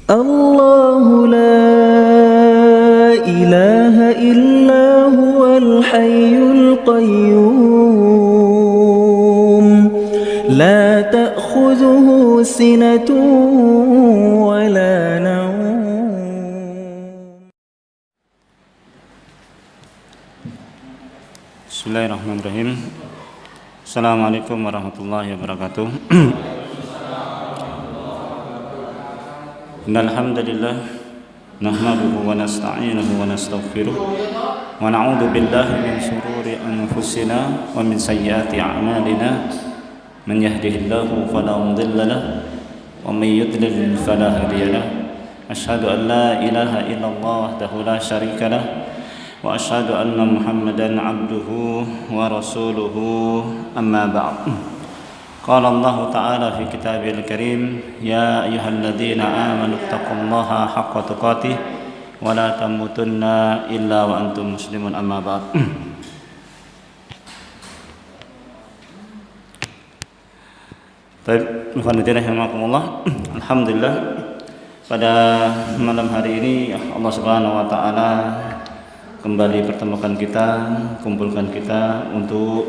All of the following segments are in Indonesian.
الله لا إله إلا هو الحي القيوم لا تأخذه سنة ولا نوم. Bismillahirrahmanirrahim. Assalamualaikum warahmatullahi wabarakatuh. Innal hamdalillah nahmaduhu wa nasta'inuhu wa nastaghfiruh wa na'udzu billahi min shururi anfusina wa min sayyiati a'malina. Man yahdihillahu fala mudilla lahu wa may yudlil fala hadiya lahu. Asyhadu an la ilaha illallah wahdahu la syarika lahu wa asyhadu anna Muhammadan abduhu wa rasuluhu, amma ba'd. Qala Allah ta'ala fi kitabil karim, ya ayyuhalladzina amanu taqullaha haqqa tuqatih wa la tamutunna illa wa antum muslimun, amma ba'd. Baik, alhamdulillah, pada malam hari ini Allah Subhanahu wa taala kembali pertemukan kita, kumpulkan kita untuk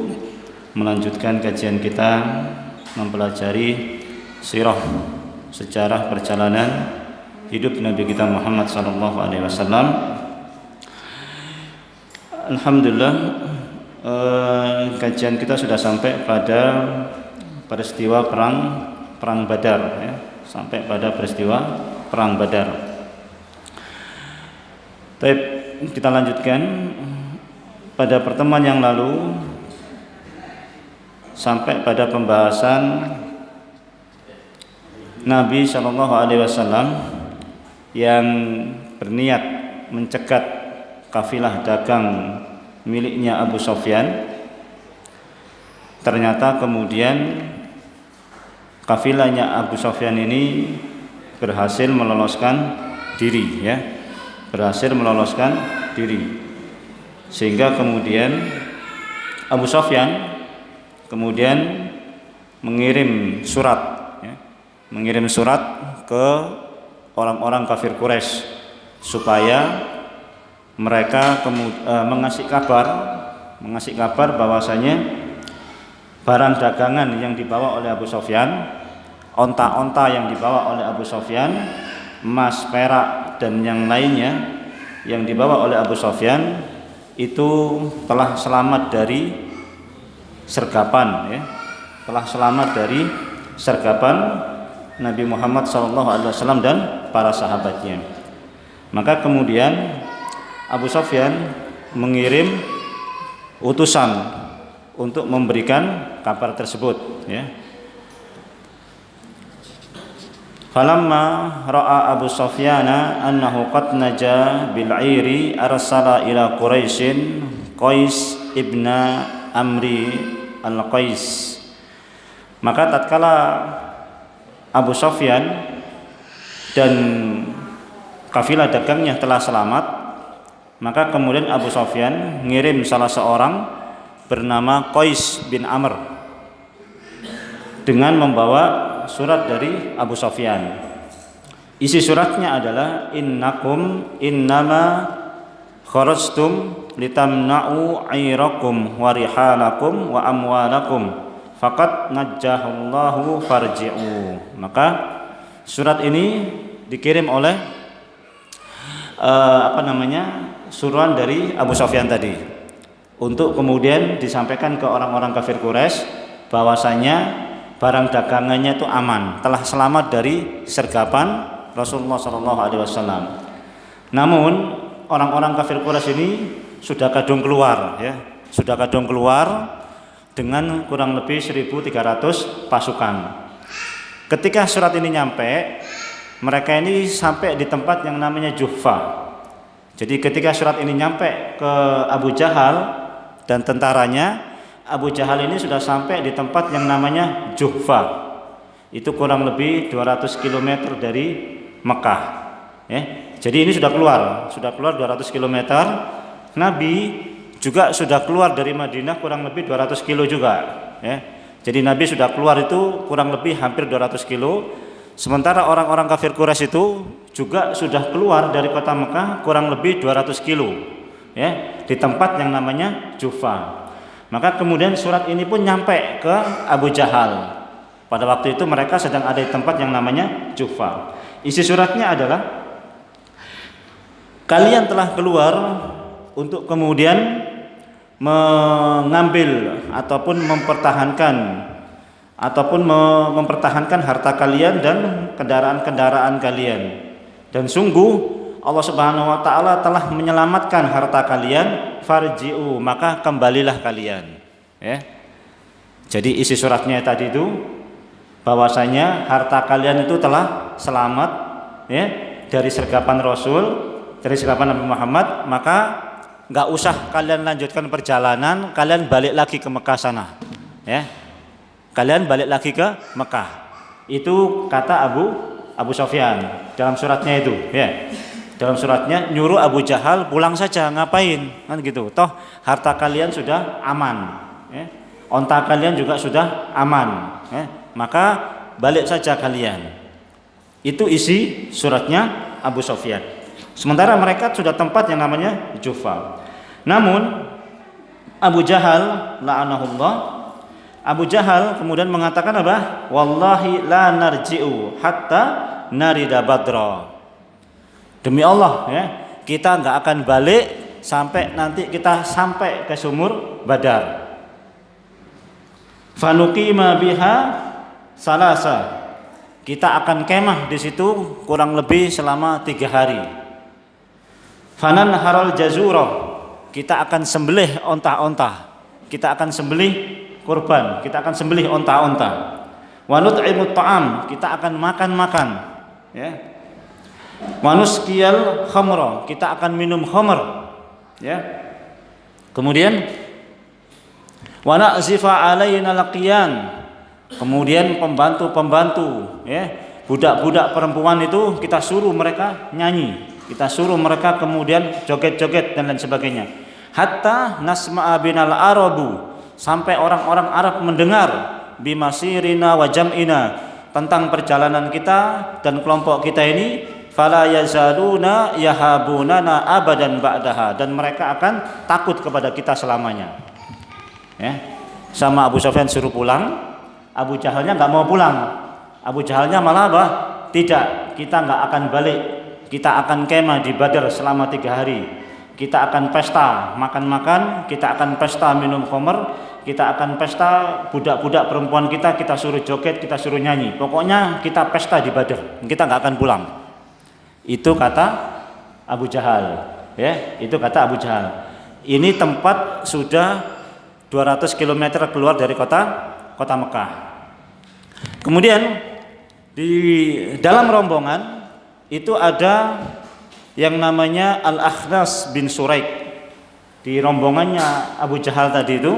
melanjutkan kajian kita mempelajari sirah, sejarah perjalanan hidup Nabi kita Muhammad SAW. Alhamdulillah, kajian kita sudah sampai pada peristiwa perang Badar, ya. Sampai pada peristiwa perang Badar. Baik, kita lanjutkan. Pada pertemuan yang lalu sampai pada pembahasan Nabi SAW yang berniat mencegat kafilah dagang miliknya Abu Sufyan. Ternyata kemudian kafilahnya Abu Sufyan ini berhasil meloloskan diri, ya, berhasil meloloskan diri, sehingga kemudian Abu Sufyan kemudian mengirim surat, ya, mengirim surat ke orang-orang kafir Quraisy supaya mereka mengasih kabar bahwasanya barang dagangan yang dibawa oleh Abu Sufyan, onta-onta yang dibawa oleh Abu Sufyan, emas, perak dan yang lainnya yang dibawa oleh Abu Sufyan itu telah selamat dari sergapan, ya, telah selamat dari sergapan Nabi Muhammad SAW dan para sahabatnya. Maka kemudian Abu Sufyan mengirim utusan untuk memberikan kabar tersebut, ya. Falamma ra'a Abu Sufyana annahu qad naja bil 'iri arsala ila Quraisyin Qais ibna Amri Al-Qais. Maka tatkala Abu Sufyan dan kafilah dagangnya telah selamat, maka kemudian Abu Sufyan ngirim salah seorang bernama Qais bin Amr dengan membawa surat dari Abu Sufyan. Isi suratnya adalah innama kharajtum litamna'u 'airakum wa rihalakum wa amwalakum faqad najjahallahu farji'u. Maka surat ini dikirim oleh suruhan dari Abu Sufyan tadi untuk kemudian disampaikan ke orang-orang kafir Quraisy bahwasanya barang dagangannya itu aman, telah selamat dari sergapan Rasulullah SAW. Namun orang-orang kafir Quraisy ini sudah kadung keluar, ya, sudah kadung keluar dengan kurang lebih 1.300 pasukan. Ketika surat ini nyampe, mereka ini sampai di tempat yang namanya Juhfa. Jadi ketika surat ini nyampe ke Abu Jahal dan tentaranya, Abu Jahal ini sudah sampai di tempat yang namanya Juhfa. Itu kurang lebih 200 km dari Mekah, ya. Jadi ini sudah keluar 200 km. Nabi juga sudah keluar dari Madinah kurang lebih 200 kilo juga, ya. Jadi Nabi sudah keluar itu kurang lebih hampir 200 kilo. Sementara orang-orang kafir Quraisy itu juga sudah keluar dari kota Mekah kurang lebih 200 kilo ya, di tempat yang namanya Jufa. Maka kemudian surat ini pun nyampe ke Abu Jahal. Pada waktu itu mereka sedang ada di tempat yang namanya Jufa. Isi suratnya adalah, kalian telah keluar untuk kemudian mengambil ataupun mempertahankan harta kalian dan kendaraan-kendaraan kalian. Dan sungguh Allah Subhanahu wa taala telah menyelamatkan harta kalian, farji'u, maka kembalilah kalian. Ya. Jadi isi suratnya tadi itu bahwasanya harta kalian itu telah selamat ya dari sergapan Rasul, dari sergapan Nabi Muhammad, maka nggak usah kalian lanjutkan perjalanan, kalian balik lagi ke Mekah sana. Ya. Kalian balik lagi ke Mekah. Itu kata Abu Sufyan dalam suratnya itu, ya. Dalam suratnya nyuruh Abu Jahal pulang saja, ngapain? Kan gitu. Toh harta kalian sudah aman, ya. Onta kalian juga sudah aman, ya. Maka balik saja kalian. Itu isi suratnya Abu Sufyan. Sementara mereka sudah tempat yang namanya Jufa. Namun Abu Jahal la'anahullah, Abu Jahal kemudian mengatakan apa? Wallahi la narji'u hatta narida Badra. Demi Allah ya, kita enggak akan balik sampai nanti kita sampai ke sumur Badar. Fanuqima biha salasa. Kita akan kemah di situ kurang lebih selama 3 hari. Fanan haral jazurah. Kita akan sembelih onta-onta. Kita akan sembelih kurban, kita akan sembelih onta-onta. Wa nut'imut ta'am, kita akan makan-makan, ya. Wa nusqiyal khamra, kita akan minum khamr, ya. Kemudian wa na'zifa alaina laqiyan. Kemudian pembantu-pembantu, ya, budak-budak perempuan itu kita suruh mereka nyanyi, kita suruh mereka kemudian joget-joget dan lain sebagainya. Hatta nasma'a binal arabu, sampai orang-orang Arab mendengar bimasirina wa jam'ina, tentang perjalanan kita dan kelompok kita ini, fala yazaluna yahabunana abadan ba'daha, dan mereka akan takut kepada kita selamanya. Ya. Sama Abu Sufyan suruh pulang, Abu Jahalnya nggak mau pulang. Abu Jahalnya malah apa? Tidak, kita nggak akan balik. Kita akan kemah di Badar selama 3 hari. Kita akan pesta makan-makan, kita akan pesta minum khamr, kita akan pesta budak-budak perempuan kita suruh joget, kita suruh nyanyi. Pokoknya kita pesta di Badar, kita nggak akan pulang. Itu kata Abu Jahal, ya, itu kata Abu Jahal. Ini tempat sudah 200 km keluar dari kota Mekah. Kemudian di dalam rombongan itu ada yang namanya Al-Akhnas bin Suraik. Di rombongannya Abu Jahal tadi itu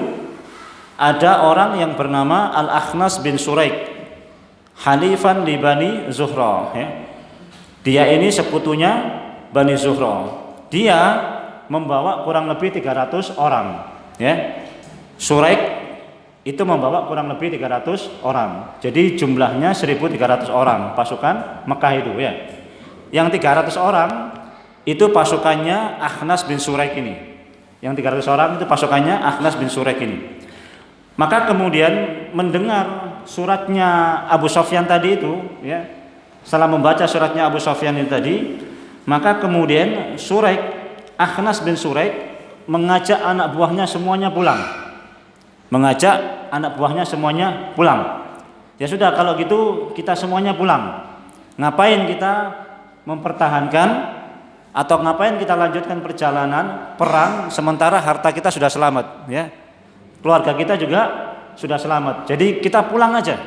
ada orang yang bernama Al-Akhnas bin Suraik, halifan li Bani Zuhra, ya. Dia ini sekutunya Bani Zuhra. Dia membawa kurang lebih 300 orang, ya. Suraik itu membawa kurang lebih 300 orang. Jadi jumlahnya 1.300 orang pasukan Mekah itu, ya. Yang 300 orang itu pasukannya Akhnas bin Suraik ini. Yang 300 orang itu pasukannya Akhnas bin Suraik ini. Maka kemudian mendengar suratnya Abu Sufyan tadi itu, ya. Setelah membaca suratnya Abu Sufyan itu tadi, maka kemudian Suraik, Akhnas bin Suraik mengajak anak buahnya semuanya pulang. Mengajak anak buahnya semuanya pulang. Ya sudah, kalau gitu kita semuanya pulang. Ngapain kita mempertahankan atau ngapain kita lanjutkan perjalanan perang sementara harta kita sudah selamat, ya. Keluarga kita juga sudah selamat. Jadi kita pulang aja.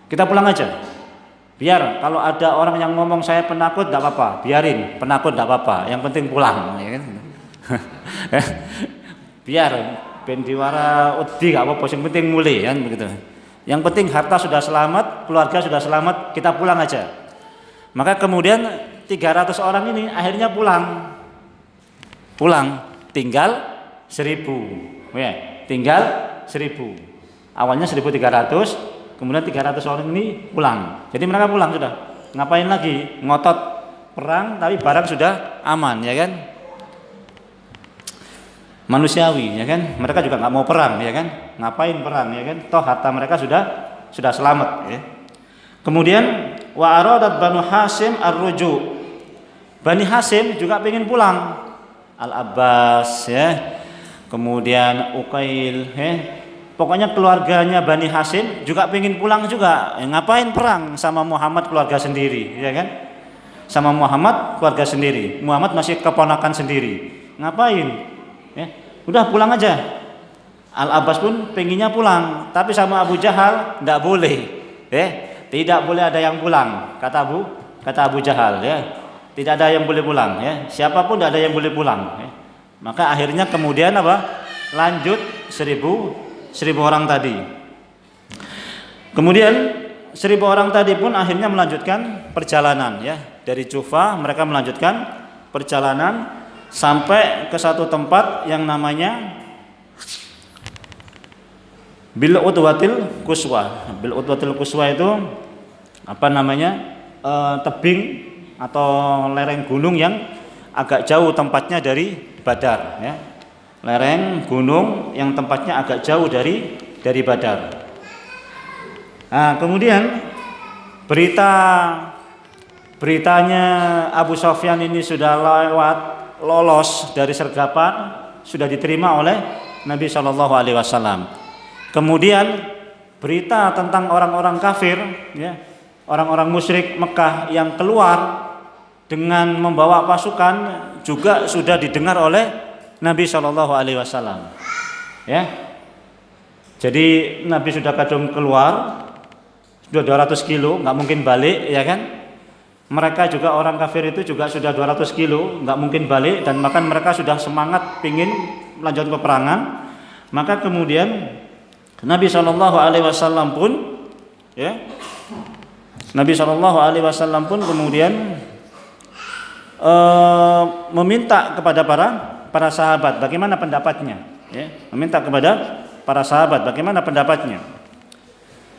Kita pulang aja. Biar kalau ada orang yang ngomong saya penakut, tidak apa-apa, biarin, penakut tidak apa-apa, yang penting pulang, ya kan? Biar bendiwara udi gak apa-apa, yang penting mulai, kan begitu. Yang penting harta sudah selamat, keluarga sudah selamat, kita pulang aja. Maka kemudian 300 orang ini akhirnya pulang, tinggal 1.000, ya, tinggal 1.000. Awalnya 1.300, kemudian 300 orang ini pulang. Jadi mereka pulang sudah. Ngapain lagi? Ngotot perang tapi barang sudah aman, ya kan? Manusiawi, ya kan? Mereka juga nggak mau perang, ya kan? Ngapain perang, ya kan? Toh harta mereka sudah selamat, ya. Kemudian wa aradat Banu Hasyim ar-ruju. Bani Hasyim juga pengen pulang. Al-Abbas, ya. Kemudian Uqail, ya. Pokoknya keluarganya Bani Hasyim juga pengen pulang juga. Ngapain perang sama Muhammad keluarga sendiri, ya kan? Sama Muhammad keluarga sendiri. Muhammad masih keponakan sendiri. Ngapain? Ya, udah pulang aja. Al-Abbas pun pengennya pulang, tapi sama Abu Jahal enggak boleh. Tidak boleh ada yang pulang, kata Abu Jahal, ya. Tidak ada yang boleh pulang, ya. Siapapun tidak ada yang boleh pulang, ya. Maka akhirnya kemudian apa? Lanjut 1000 orang tadi. Kemudian 1000 orang tadi pun akhirnya melanjutkan perjalanan, ya. Dari Jufa mereka melanjutkan perjalanan sampai ke satu tempat yang namanya Bil Udwatil Quswa. Bil Udwatil Quswa itu apa namanya? Tebing atau lereng gunung yang agak jauh tempatnya dari Badar, ya. Lereng gunung yang tempatnya agak jauh dari Badar. Nah, kemudian beritanya Abu Sufyan ini sudah lolos dari sergapan, sudah diterima oleh Nabi Shallallahu Alaihi Wasallam. Kemudian berita tentang orang-orang kafir, ya, orang-orang musyrik Mekah yang keluar dengan membawa pasukan juga sudah didengar oleh Nabi Shallallahu Alaihi Wasallam, ya. Jadi Nabi sudah kadung keluar, sudah 200 kilo, nggak mungkin balik, ya kan? Mereka juga orang kafir itu juga sudah 200 kilo, nggak mungkin balik, dan bahkan mereka sudah semangat pingin melanjutkan peperangan. Maka kemudian Nabi Shallallahu Alaihi Wasallam pun, ya, Nabi Shallallahu Alaihi Wasallam pun kemudian meminta kepada para sahabat bagaimana pendapatnya, ya, meminta kepada para sahabat bagaimana pendapatnya.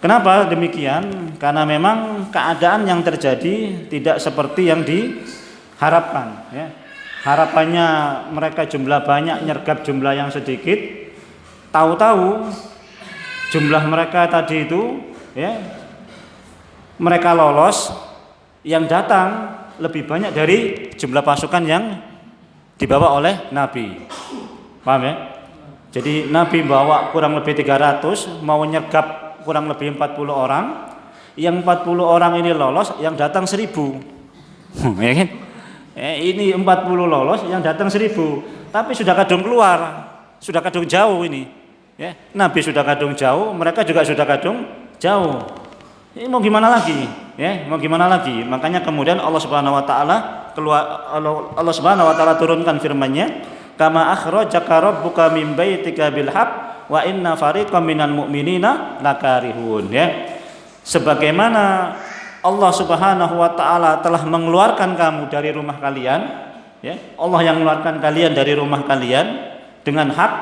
Kenapa demikian? Karena memang keadaan yang terjadi tidak seperti yang diharapkan, ya. Harapannya mereka jumlah banyak nyergap jumlah yang sedikit, tahu-tahu jumlah mereka tadi itu, ya, mereka lolos, yang datang lebih banyak dari jumlah pasukan yang dibawa oleh Nabi. Paham, ya? Jadi Nabi bawa kurang lebih 300, mau nyergap kurang lebih 40 orang. Yang 40 orang ini lolos, yang datang 1000. Ya kan? Ini 40 lolos, yang datang 1000. Tapi sudah kadung keluar, sudah kadung jauh ini. Ya, Nabi sudah kadung jauh, mereka juga sudah kadung jauh. Ini mau gimana lagi? Ya, mau gimana lagi? Makanya kemudian Allah Subhanahu wa taala Allah Subhanahu wa taala turunkan firman-Nya, "Kama akhrajaka rabbuka min baitika bil haqq wa inna fariqam minal mu'minina lakarihun." Ya. Sebagaimana Allah Subhanahu wa taala telah mengeluarkan kamu dari rumah kalian, ya. Allah yang mengeluarkan kalian dari rumah kalian dengan hak.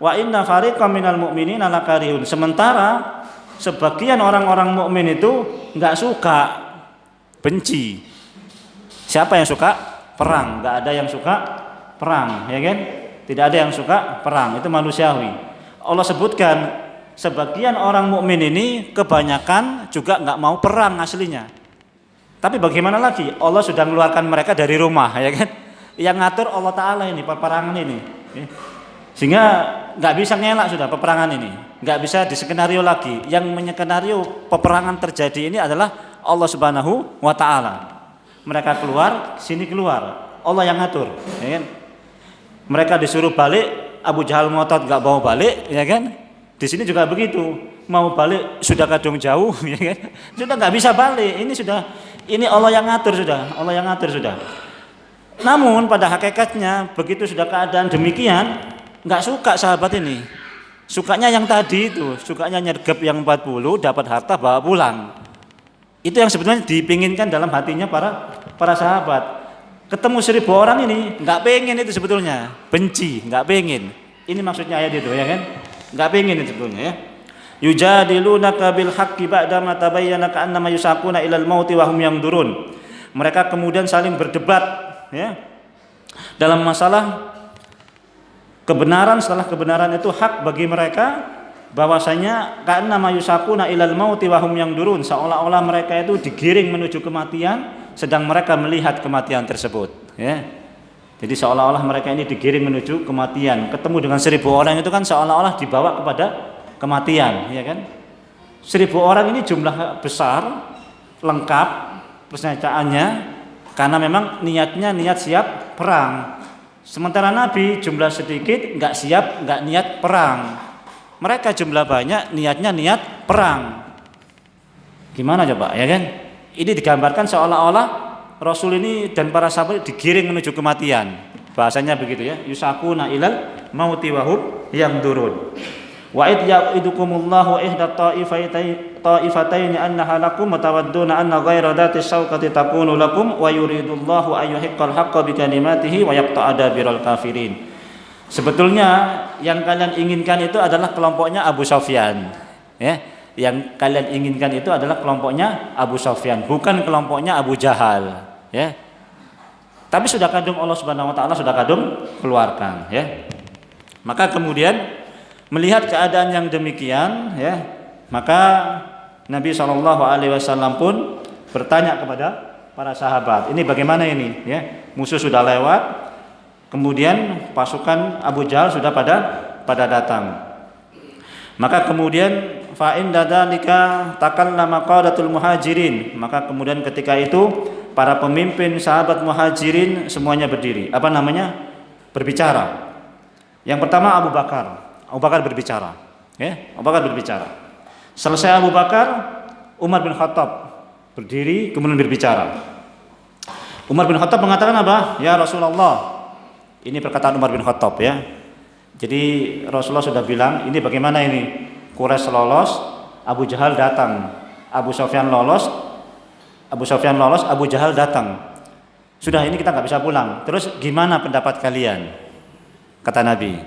Wa inna fariqam minal mu'minina lakarihun. Sementara sebagian orang-orang mukmin itu enggak suka, benci. Siapa yang suka perang? Enggak ada yang suka perang, ya kan? Tidak ada yang suka perang, itu manusiawi. Allah sebutkan sebagian orang mukmin ini kebanyakan juga enggak mau perang aslinya. Tapi bagaimana lagi? Allah sudah mengeluarkan mereka dari rumah, ya kan? Yang ngatur Allah Ta'ala ini peperangan ini, ya. Sehingga nggak bisa ngelak sudah peperangan ini, nggak bisa diskenario lagi. Yang menyekenario peperangan terjadi ini adalah Allah Subhanahu wa Ta'ala. Mereka keluar, sini keluar, Allah yang ngatur, ya kan? Mereka disuruh balik, Abu Jahal ngotot nggak mau balik, ya kan? Di sini juga begitu, mau balik sudah kadung jauh, ya kan? Sudah nggak bisa balik. Ini Allah yang ngatur sudah, Allah yang ngatur sudah. Namun pada hakikatnya begitu sudah keadaan demikian, nggak suka sahabat ini, sukanya yang tadi itu, sukanya nyergap yang 40, dapat harta bawa pulang. Itu yang sebetulnya dipinginkan dalam hatinya para sahabat. Ketemu 1000 orang ini nggak pengen itu sebetulnya, benci, nggak pengen. Ini maksudnya ayat itu, ya kan? Nggak pengen itu sebetulnya, ya. Yujadilunaka bil haqqi ba'da ma tabayyana ka'annama yusaquna ilal mauti wa hum yanzurun. Mereka kemudian saling berdebat, ya, dalam masalah kebenaran setelah kebenaran itu hak bagi mereka, bahwasanya ka'annama yusaquna ilal mauti wa hum yanzurun, seolah-olah mereka itu digiring menuju kematian sedang mereka melihat kematian tersebut, ya. Jadi seolah-olah mereka ini digiring menuju kematian. Ketemu dengan 1000 orang itu kan seolah-olah dibawa kepada kematian, ya kan? 1000 orang ini jumlah besar, lengkap persenjataannya, karena memang niatnya niat siap perang. Sementara Nabi jumlah sedikit, nggak siap, nggak niat perang. Mereka jumlah banyak, niatnya niat perang. Gimana coba, ya kan? Ini digambarkan seolah-olah Rasul ini dan para sahabat digiring menuju kematian. Bahasanya begitu, ya. Yusaquna ilal mauti wa hum yanzurun. Wa id ya'idukumullahu ihda ta'ifataini annaha lakum matawadduna anna ghaira dhati syauqati takunu lakum wa yuridullahu ayyuhiqqal haqqa bi kalimatihi wa yaqta'a dabiral kafirin. Sebetulnya yang kalian inginkan itu adalah kelompoknya Abu Sufyan, ya. Yang kalian inginkan itu adalah kelompoknya Abu Sufyan, bukan kelompoknya Abu Jahal, ya. Tapi sudah kadung Allah Subhanahu wa taala sudah kadung keluarkan, ya. Maka kemudian melihat keadaan yang demikian, ya, maka Nabi SAW pun bertanya kepada para sahabat, ini bagaimana ini, ya, musuh sudah lewat, kemudian pasukan Abu Jahal sudah pada datang. Maka kemudian fa'in dadalika takallama qadatul muhajirin, maka kemudian ketika itu para pemimpin sahabat muhajirin semuanya berdiri, apa namanya, berbicara. Yang pertama Abu Bakar berbicara, ya, Abu Bakar berbicara. Selesai Abu Bakar, Umar bin Khattab berdiri kemudian berbicara. Umar bin Khattab mengatakan apa? Ya Rasulullah, ini perkataan Umar bin Khattab, ya. Jadi Rasulullah sudah bilang, ini bagaimana ini? Quraisy lolos, Abu Jahal datang. Abu Sufyan lolos, Abu Jahal datang. Sudah, ini kita nggak bisa pulang. Terus gimana pendapat kalian? Kata Nabi.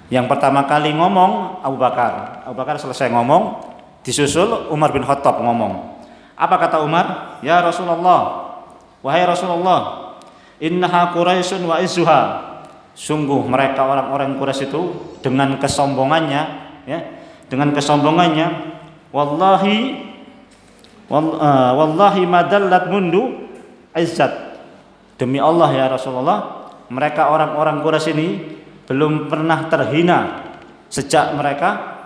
Yang pertama kali ngomong Abu Bakar. Abu Bakar selesai ngomong, disusul Umar bin Khattab ngomong. Apa kata Umar? Ya Rasulullah, wahai Rasulullah, innaha Quraisyun wa izzuha. Sungguh mereka orang-orang Quraisy itu dengan kesombongannya, ya, dengan kesombongannya, wallahi madallat mundu izzat. Demi Allah ya Rasulullah, mereka orang-orang Quraisy ini belum pernah terhina sejak mereka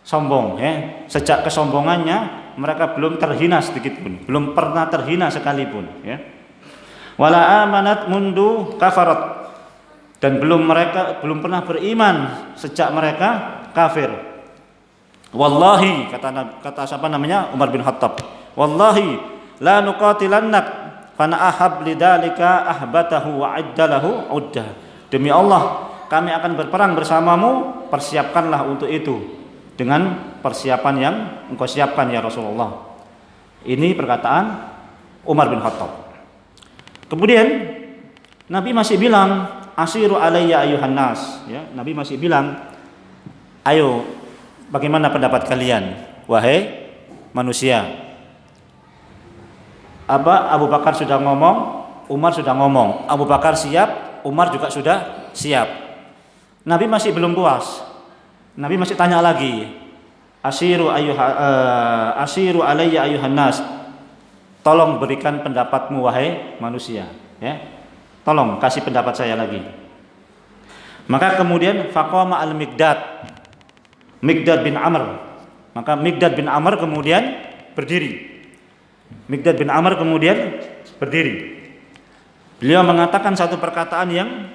sombong, ya. Sejak kesombongannya mereka belum terhina sedikit pun, belum pernah terhina sekalipun, ya. Wala amanat mundu kafarat, dan mereka belum pernah beriman sejak mereka kafir. Wallahi, kata siapa namanya? Umar bin Khattab. Wallahi la nuqatilannak fana ahab lidzalika ahbatahu wa addalahu uddah. Demi Allah, kami akan berperang bersamamu, persiapkanlah untuk itu dengan persiapan yang engkau siapkan ya Rasulullah. Ini perkataan Umar bin Khattab. Kemudian Nabi masih bilang, asiru alayya ayuhan nas, ya. Nabi masih bilang, ayo, bagaimana pendapat kalian wahai manusia? Abu Bakar sudah ngomong, Umar sudah ngomong. Abu Bakar siap, Umar juga sudah siap. Nabi masih belum puas. Nabi masih tanya lagi, asiru alayya ayuhan nas, tolong berikan pendapatmu wahai manusia, ya. Tolong kasih pendapat saya lagi. Maka kemudian faqama al-Miqdad bin Amr. Maka Miqdad bin Amr kemudian berdiri. Miqdad bin Amr kemudian berdiri. Beliau mengatakan satu perkataan yang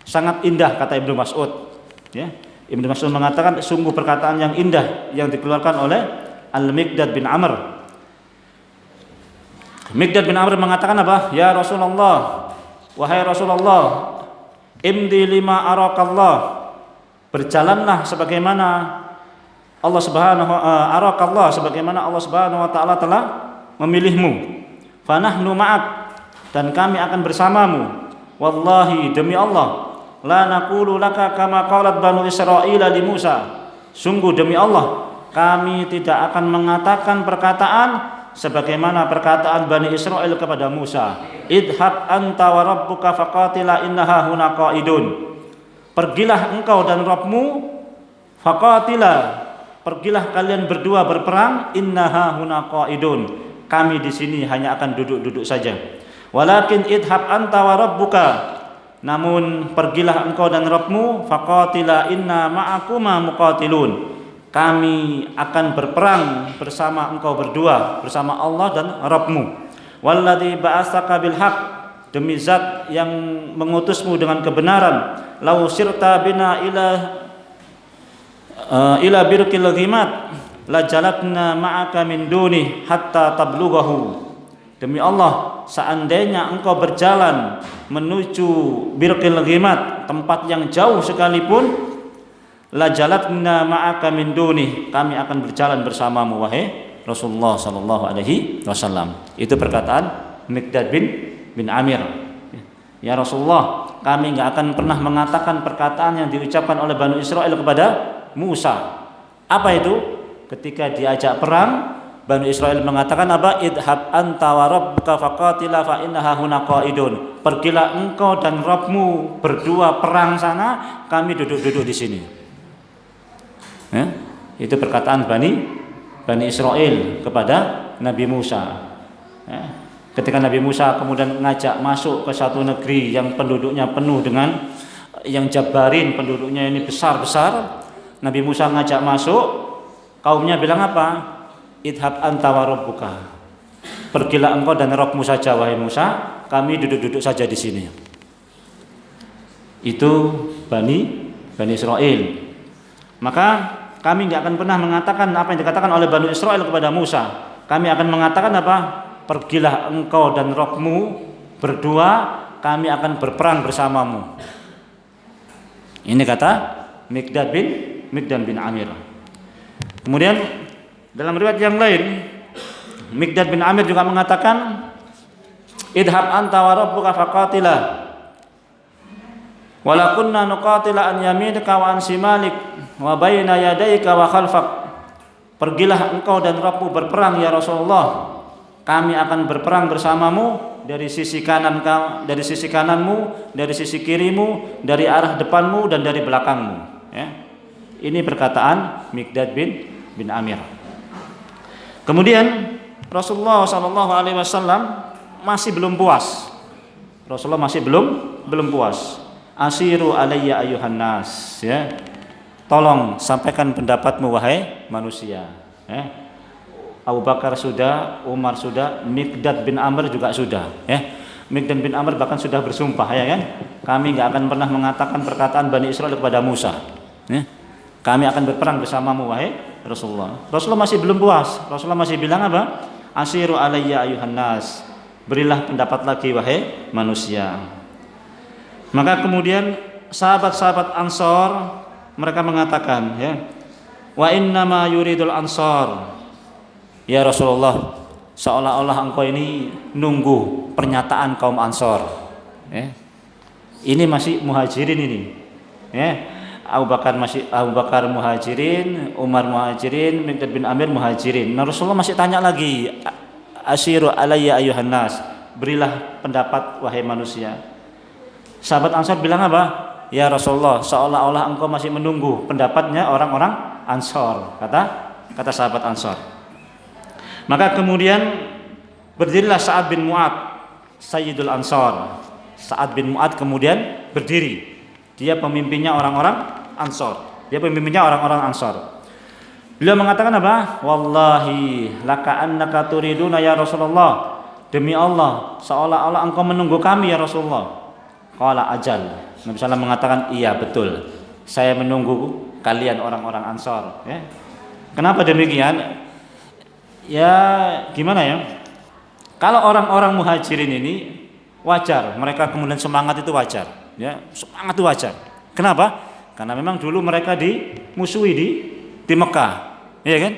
sangat indah, kata Ibnu Mas'ud, ya. Ibnu Mas'ud mengatakan sungguh perkataan yang indah yang dikeluarkan oleh Al-Miqdad bin Amr. Miqdad bin Amr mengatakan apa? Ya Rasulullah, wahai Rasulullah, imdi lima arakallah, berjalanlah sebagaimana Allah Subhanahu arakallah, sebagaimana Allah Subhanahu wa taala telah memilihmu. Fanahnu ma'ak, dan kami akan bersamamu. Wallahi, demi Allah, la naqulu laka kama qalat banu Israil li Musa. Sungguh demi Allah, kami tidak akan mengatakan perkataan sebagaimana perkataan Bani Israel kepada Musa, idhab anta wa rabbuka faqatila innaha huna qaidun. Pergilah engkau dan Rabbmu, faqatila, pergilah kalian berdua berperang, innaha huna qaidun, kami di sini hanya akan duduk-duduk saja. Walakin idhab anta wa rabbuka, namun pergilah engkau dan Rabbmu, faqatila inna ma'akuma muqatilun, kami akan berperang bersama engkau berdua, bersama Allah dan Rabbmu. Walladzi ba'atsaka bil haqq, demi zat yang mengutusmu dengan kebenaran, lau sirta bina ila birqil ghimat la jalatna ma'aka min duni hatta tablughahu. Demi Allah, seandainya engkau berjalan menuju birqil ghimat, tempat yang jauh sekalipun, la jalatna ma'aka min duni, kami akan berjalan bersamamu wahai Rasulullah sallallahu alaihi wasallam. Itu perkataan Miqdad bin Amir. Ya Rasulullah, kami enggak akan pernah mengatakan perkataan yang diucapkan oleh Bani Israel kepada Musa. Apa itu? Ketika diajak perang, Bani Israel mengatakan apa? Idhab anta wa rabbuka faqatila fa innaha huna qaidun. Pergilah engkau dan Rabbmu berdua perang sana, kami duduk-duduk di sini. Itu perkataan Bani Israel kepada Nabi Musa. Ketika Nabi Musa kemudian ngajak masuk ke satu negeri yang penduduknya penuh dengan yang jabarin, penduduknya ini besar-besar, Nabi Musa ngajak masuk, kaumnya bilang apa? Idhab anta wa rabbuka, pergilah engkau dan Rabbmu saja wahai Musa, kami duduk-duduk saja di sini. Itu Bani Israel. Maka kami tidak akan pernah mengatakan apa yang dikatakan oleh Bani Israel kepada Musa. Kami akan mengatakan apa? Pergilah engkau dan Rabbmu berdua, kami akan berperang bersamamu. Ini kata Miqdad bin Amir. Kemudian dalam riwayat yang lain, Miqdad bin Amir juga mengatakan, idhab anta wa rabbuka faqatila wala kunna nuqatila an yaminika wa an shimalik wa baina yadayka wa khalfak. Pergilah engkau dan Rabbmu berperang ya Rasulullah, kami akan berperang bersamamu dari sisi kanan, dari sisi kananmu, dari sisi kirimu, dari arah depanmu dan dari belakangmu. Ya. Ini perkataan Miqdad bin Amir. Kemudian Rasulullah SAW masih belum puas. Rasulullah masih belum puas. Asiru alayya ayuhan nas, ya. Tolong sampaikan pendapatmu wahai manusia. Abu Bakar sudah, Umar sudah, Miqdad bin Amr juga sudah. Miqdad bin Amr bahkan sudah bersumpah, ya kan? Kami nggak akan pernah mengatakan perkataan Bani Israel kepada Musa. Kami akan berperang bersamamu wahai Rasulullah. Rasulullah masih belum puas. Rasulullah masih bilang apa? Asiru alayya ayuhan nas. Berilah pendapat lagi wahai manusia. Maka kemudian sahabat-sahabat Ansor mereka mengatakan, ya, wa innama yuridul Ansor, ya Rasulullah, seolah-olah engkau ini nunggu pernyataan kaum Ansor. Ini masih muhajirin ini. Abu Bakar muhajirin, Umar muhajirin, Miqdad bin Amir muhajirin. Nah, Rasulullah masih tanya lagi, asiru alayya ayuhan nas, berilah pendapat wahai manusia. Sahabat Ansor bilang apa? Ya Rasulullah, seolah-olah engkau masih menunggu pendapatnya orang-orang Ansor, kata sahabat Ansor. Maka kemudian berdirilah Sa'ad bin Mu'ad, Sayyidul Ansor. Sa'ad bin Mu'ad kemudian berdiri. Dia pemimpinnya orang-orang Ansor. Beliau mengatakan apa? Wallahi laka annaka turiduna ya Rasulullah. Demi Allah, seolah-olah engkau menunggu kami ya Rasulullah. Qala ajal. Nabi SAW mengatakan, iya betul, saya menunggu kalian orang-orang Ansor. Kenapa demikian? Ya gimana ya? Kalau orang-orang muhajirin ini wajar, mereka kemudian semangat itu wajar. Ya, semangat itu wajar. Kenapa? Karena memang dulu mereka dimusuhi di Mekah, ya kan?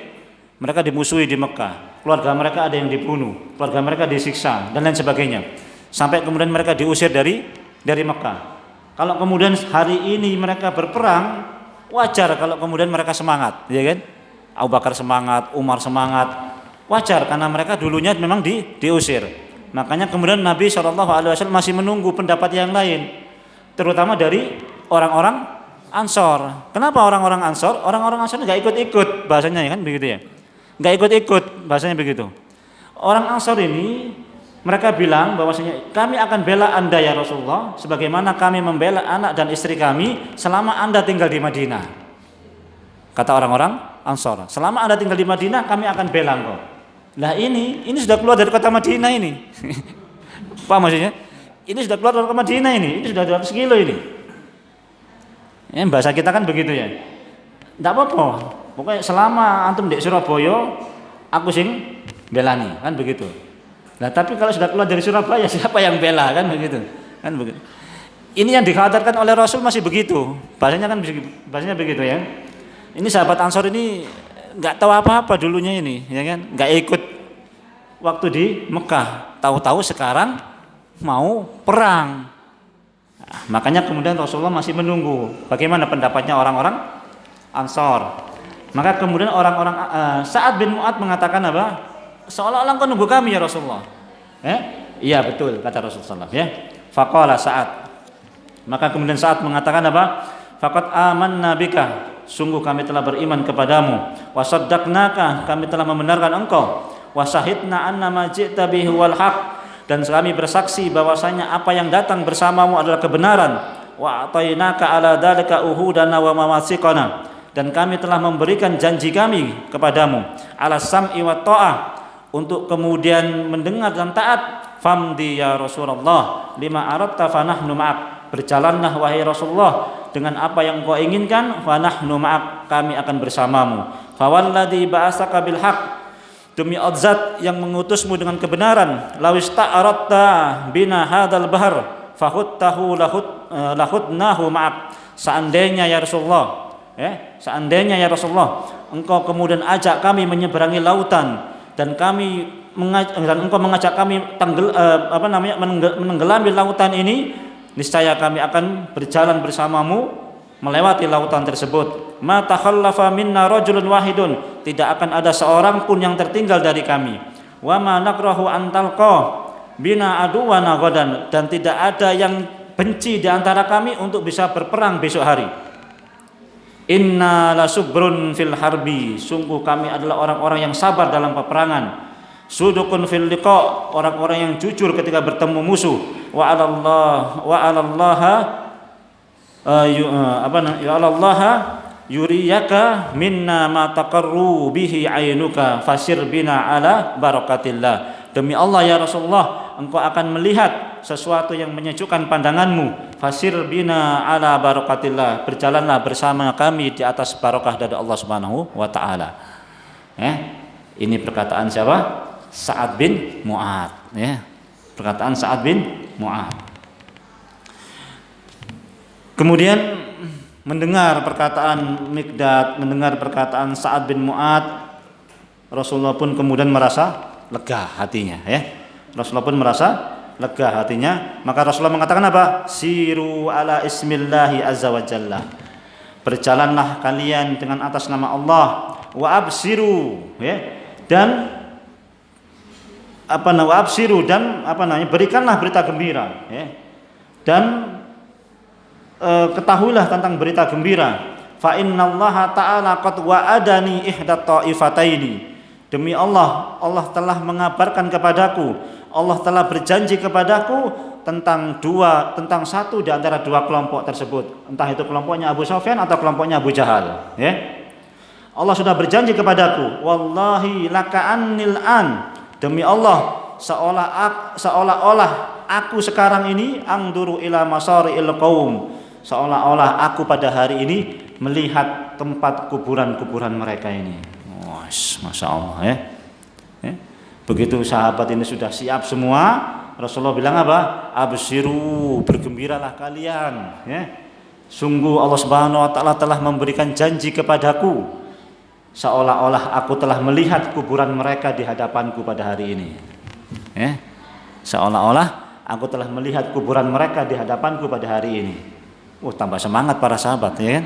Mereka dimusuhi di Mekah. Keluarga mereka ada yang dibunuh, keluarga mereka disiksa dan lain sebagainya. Sampai kemudian mereka diusir dari Mekah. Kalau kemudian hari ini mereka berperang, wajar kalau kemudian mereka semangat, ya kan? Abu Bakar semangat, Umar semangat, wajar karena mereka dulunya memang diusir. Makanya kemudian Nabi SAW masih menunggu pendapat yang lain, terutama dari orang-orang Ansor. Kenapa orang-orang Ansor? Orang-orang Ansor nggak ikut-ikut bahasanya kan begitu ya, nggak ikut-ikut bahasanya begitu. Orang Ansor ini mereka bilang bahwasanya kami akan bela Anda ya Rasulullah sebagaimana kami membela anak dan istri kami selama Anda tinggal di Madinah. Kata orang-orang Ansor, selama Anda tinggal di Madinah kami akan bela engkau. Lah ini sudah keluar dari kota Madinah ini. Apa maksudnya? Ini sudah keluar dari kota Madinah ini sudah 200 kilo ini. Bahasa kita kan begitu ya. Enggak apa-apa. Pokoknya selama antum di Surabaya aku sing belani, kan begitu. Nah, tapi kalau sudah keluar dari Surabaya siapa yang bela kan begitu. Kan begitu. Ini yang dikhawatirkan oleh Rasul masih begitu. Bahasanya begitu ya. Ini sahabat Ansor ini enggak tahu apa-apa dulunya ini, ya kan? Enggak ikut waktu di Mekah. Tahu-tahu sekarang mau perang. Nah, makanya kemudian Rasulullah masih menunggu bagaimana pendapatnya orang-orang Ansor. Maka kemudian orang-orang Sa'ad bin Mu'adz mengatakan apa? Seolah-olah engkau nunggu kami ya Rasulullah. Iya betul kata Rasulullah ya. Faqala Sa'ad. Maka kemudian Sa'ad mengatakan apa? Faqad amanna bika. Sungguh kami telah beriman kepadamu. Wa saddaqnaka, kami telah membenarkan engkau. Wa syahidna anna ma ji'ta bihi wal haq, dan kami bersaksi bahwasanya apa yang datang bersamamu adalah kebenaran. Wa atainaka ala dzalika uhudana wa mawasiqana, dan kami telah memberikan janji kami kepadamu ala sam'i wa ta'ah, untuk kemudian mendengar dan taat. Famdi ya Rasulullah lima aradta fa nahnu ma'ak, berjalanlah wahai Rasulullah dengan apa yang kau inginkan, fa nahnu ma'ak, kami akan bersamamu. Fa walladzi ba'asaka bil haq, demi zat yang mengutusmu dengan kebenaran, lawis ta'aradta bina hadzal bahr fahuttahu lahudnahu ma'ak, seandainya ya Rasulullah seandainya ya Rasulullah engkau kemudian ajak kami menyeberangi lautan, dan engkau mengajak kami menenggelami lautan ini, niscaya kami akan berjalan bersamamu melewati lautan tersebut. Ma takhallafa minna rajulun wahidun, tidak akan ada seorang pun yang tertinggal dari kami. Wa ma nakrahu an talqa bina aduwana ghadan, dan tidak ada yang benci di antara kami untuk bisa berperang besok hari. Inna lasubrun fil harbi, sungguh kami adalah orang-orang yang sabar dalam peperangan. Sudukun fil liqa, orang-orang yang jujur ketika bertemu musuh. Wa 'alallaha yuriyaka minna ma taqarru bihi ainuka fasir bina ala barakatillah. Demi Allah ya Rasulullah, engkau akan melihat sesuatu yang menyejukkan pandanganmu. Fasir bina ala barakatillah, berjalanlah bersama kami di atas barokah dari Allah Subhanahu wa taala. Ini perkataan siapa? Sa'ad bin Mu'adz, ya. Perkataan Sa'ad bin Mu'adz. Kemudian mendengar perkataan Miqdad, mendengar perkataan Sa'ad bin Mu'adz, Rasulullah pun kemudian merasa lega hatinya, ya. Rasulullah pun merasa lega hatinya. Maka Rasulullah mengatakan apa? Siru ala ismillahi azza wa jalla, berjalanlah kalian dengan atas nama Allah. Wa absiru, ya. Dan berikanlah berita gembira, ya. Dan ketahuilah tentang berita gembira. Fa innallaha ta'ala qad wa'adani ihdat ta'ifataini, demi Allah telah mengabarkan kepadaku, Allah telah berjanji kepadaku tentang satu di antara dua kelompok tersebut, entah itu kelompoknya Abu Sufyan atau kelompoknya Abu Jahal, ya. Allah sudah berjanji kepadaku, wallahi laka'annil an, demi Allah seolah-olah aku sekarang ini angduru ila masari'il qaum, seolah-olah aku pada hari ini melihat tempat kuburan-kuburan mereka ini. Masya Allah, ya. Begitu sahabat ini sudah siap semua, Rasulullah bilang apa? Absyiru, bergembiralah kalian, ya. Sungguh Allah Subhanahu wa taala telah memberikan janji kepadaku, seolah-olah aku telah melihat kuburan mereka di hadapanku pada hari ini, ya. Seolah-olah aku telah melihat kuburan mereka di hadapanku pada hari ini. Tambah semangat para sahabat, ya kan?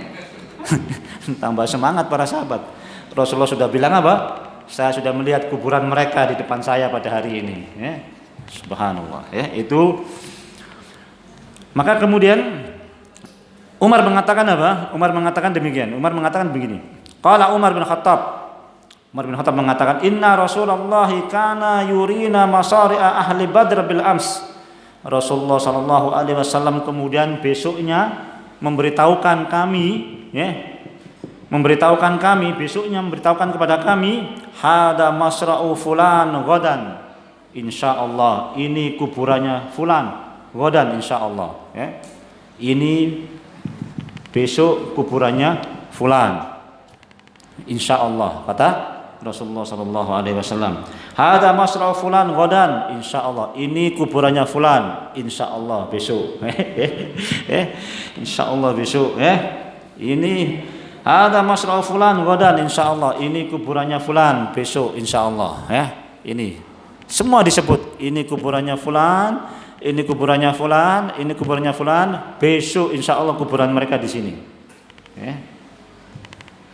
Tambah semangat para sahabat. Rasulullah sudah bilang apa? Saya sudah melihat kuburan mereka di depan saya pada hari ini. Ya. Subhanallah. Ya, itu. Maka kemudian Umar mengatakan apa? Umar mengatakan demikian. Umar mengatakan begini. Qala Umar bin Khattab. Umar bin Khattab mengatakan, Inna Rasulullah kana yurina masari'a ahli Badr bil ams. Rasulullah sallallahu alaihi wasallam kemudian besoknya memberitahukan kami, ya, memberitahukan kepada kami, hada masra'u fulan ghadan, insyaallah ini kuburannya fulan ghadan, insyaallah, ya. Ini besok kuburannya fulan, insyaallah, kata Rasulullah sallallahu alaihi wasallam. Hada masra'u fulan ghadan, insyaallah ini kuburannya fulan, insyaallah besok. Insyaallah besok, ya. Ini hada masra'u fulan ghadan, insyaallah ini kuburannya fulan besok, insyaallah, ya. Ini semua disebut, ini kuburannya fulan, ini kuburannya fulan, ini kuburannya fulan, besok insyaallah kuburan mereka di sini. Ya.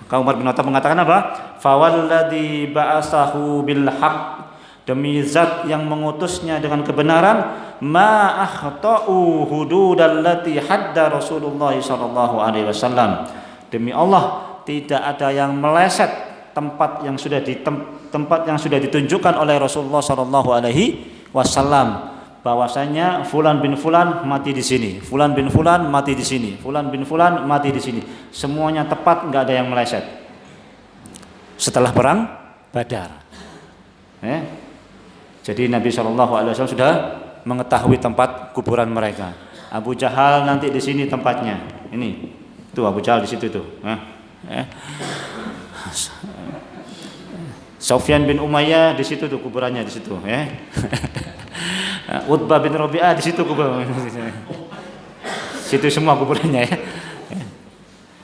Maka Umar bin Khattab mengatakan apa? Fawalladzi ba'asahu bil haqq, demi zat yang mengutusnya dengan kebenaran, ma akhta'u hududallati hadda Rasulullah sallallahu alaihi wasallam. Demi Allah, tidak ada yang meleset tempat yang sudah ditunjukkan oleh Rasulullah sallallahu alaihi wasallam, bahwasanya fulan bin fulan mati di sini, fulan bin fulan mati di sini, fulan bin fulan mati di sini. Semuanya tepat, enggak ada yang meleset. Setelah perang Badar. Jadi Nabi SAW sudah mengetahui tempat kuburan mereka. Abu Jahal nanti di sini tempatnya. Ini, tuh Abu Jahal di situ tuh. Sufyan bin Umayyah di situ tuh kuburannya di situ. Utbah bin Rabi'ah di situ kuburannya. Situ semua kuburannya, ya.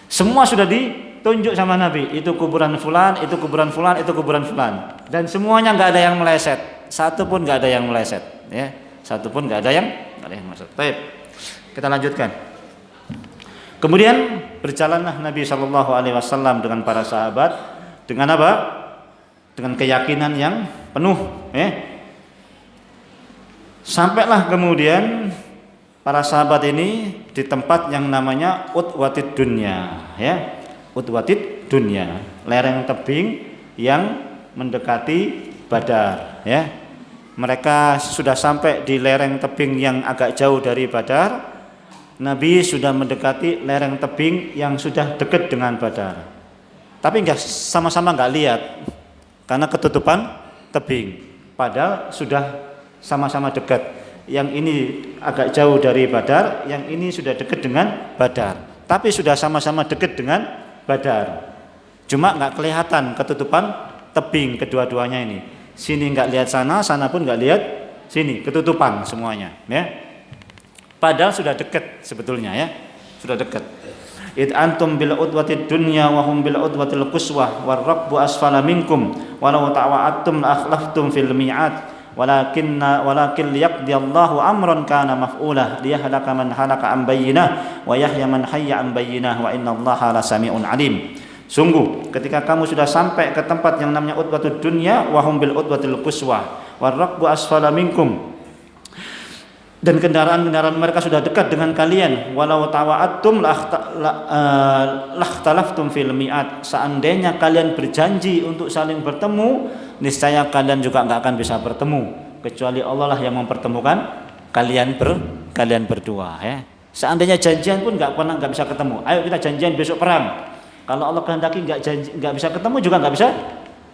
Semua sudah ditunjuk sama Nabi. Itu kuburan fulan, itu kuburan fulan, itu kuburan fulan. Dan semuanya nggak ada yang meleset. Satu pun nggak ada yang meleset, ya. Satu pun nggak ada yang meleset. Baik, kita lanjutkan. Kemudian berjalanlah Nabi Shallallahu Alaihi Wasallam dengan para sahabat dengan apa? Dengan keyakinan yang penuh, ya. Sampailah kemudian para sahabat ini di tempat yang namanya Utwatid Dunya, ya. Utwatid Dunya, lereng tebing yang mendekati Badar, ya. Mereka sudah sampai di lereng tebing yang agak jauh dari Badar. Nabi sudah mendekati lereng tebing yang sudah dekat dengan Badar. Tapi sama-sama nggak lihat karena ketutupan tebing. Padahal sudah sama-sama dekat. Yang ini agak jauh dari Badar, yang ini sudah dekat dengan Badar. Tapi sudah sama-sama dekat dengan Badar. Cuma nggak kelihatan ketutupan tebing kedua-duanya ini. Sini nggak lihat sana, sana pun nggak lihat sini, ketutupan semuanya, ya. Padahal sudah dekat sebetulnya, ya, sudah dekat. Id antum bil udwatid dunya wa hum bil udwatil quswah war rabbu asfala minkum walau ta'wa'attum la akhlaftum fil mi'ad walakin liyaqdi Allahu amran kana maf'ulah liyahlaka man halaka an bayyinah wa yahya man hayya an bayyinah wa innallaha lasami'un alim. Sungguh ketika kamu sudah sampai ke tempat yang namanya Utwatud Dunya wa hum bil udwatil quswa war rakbu asfala minkum, dan kendaraan-kendaraan mereka sudah dekat dengan kalian, walau tawa'attum lakhtalaftum fil mi'at, seandainya kalian berjanji untuk saling bertemu, niscaya kalian juga enggak akan bisa bertemu kecuali Allah lah yang mempertemukan kalian berdua, ya. Seandainya janjian pun enggak bisa ketemu. Ayo kita janjian besok perang. Kalau Allah kehendaki nggak bisa ketemu juga nggak bisa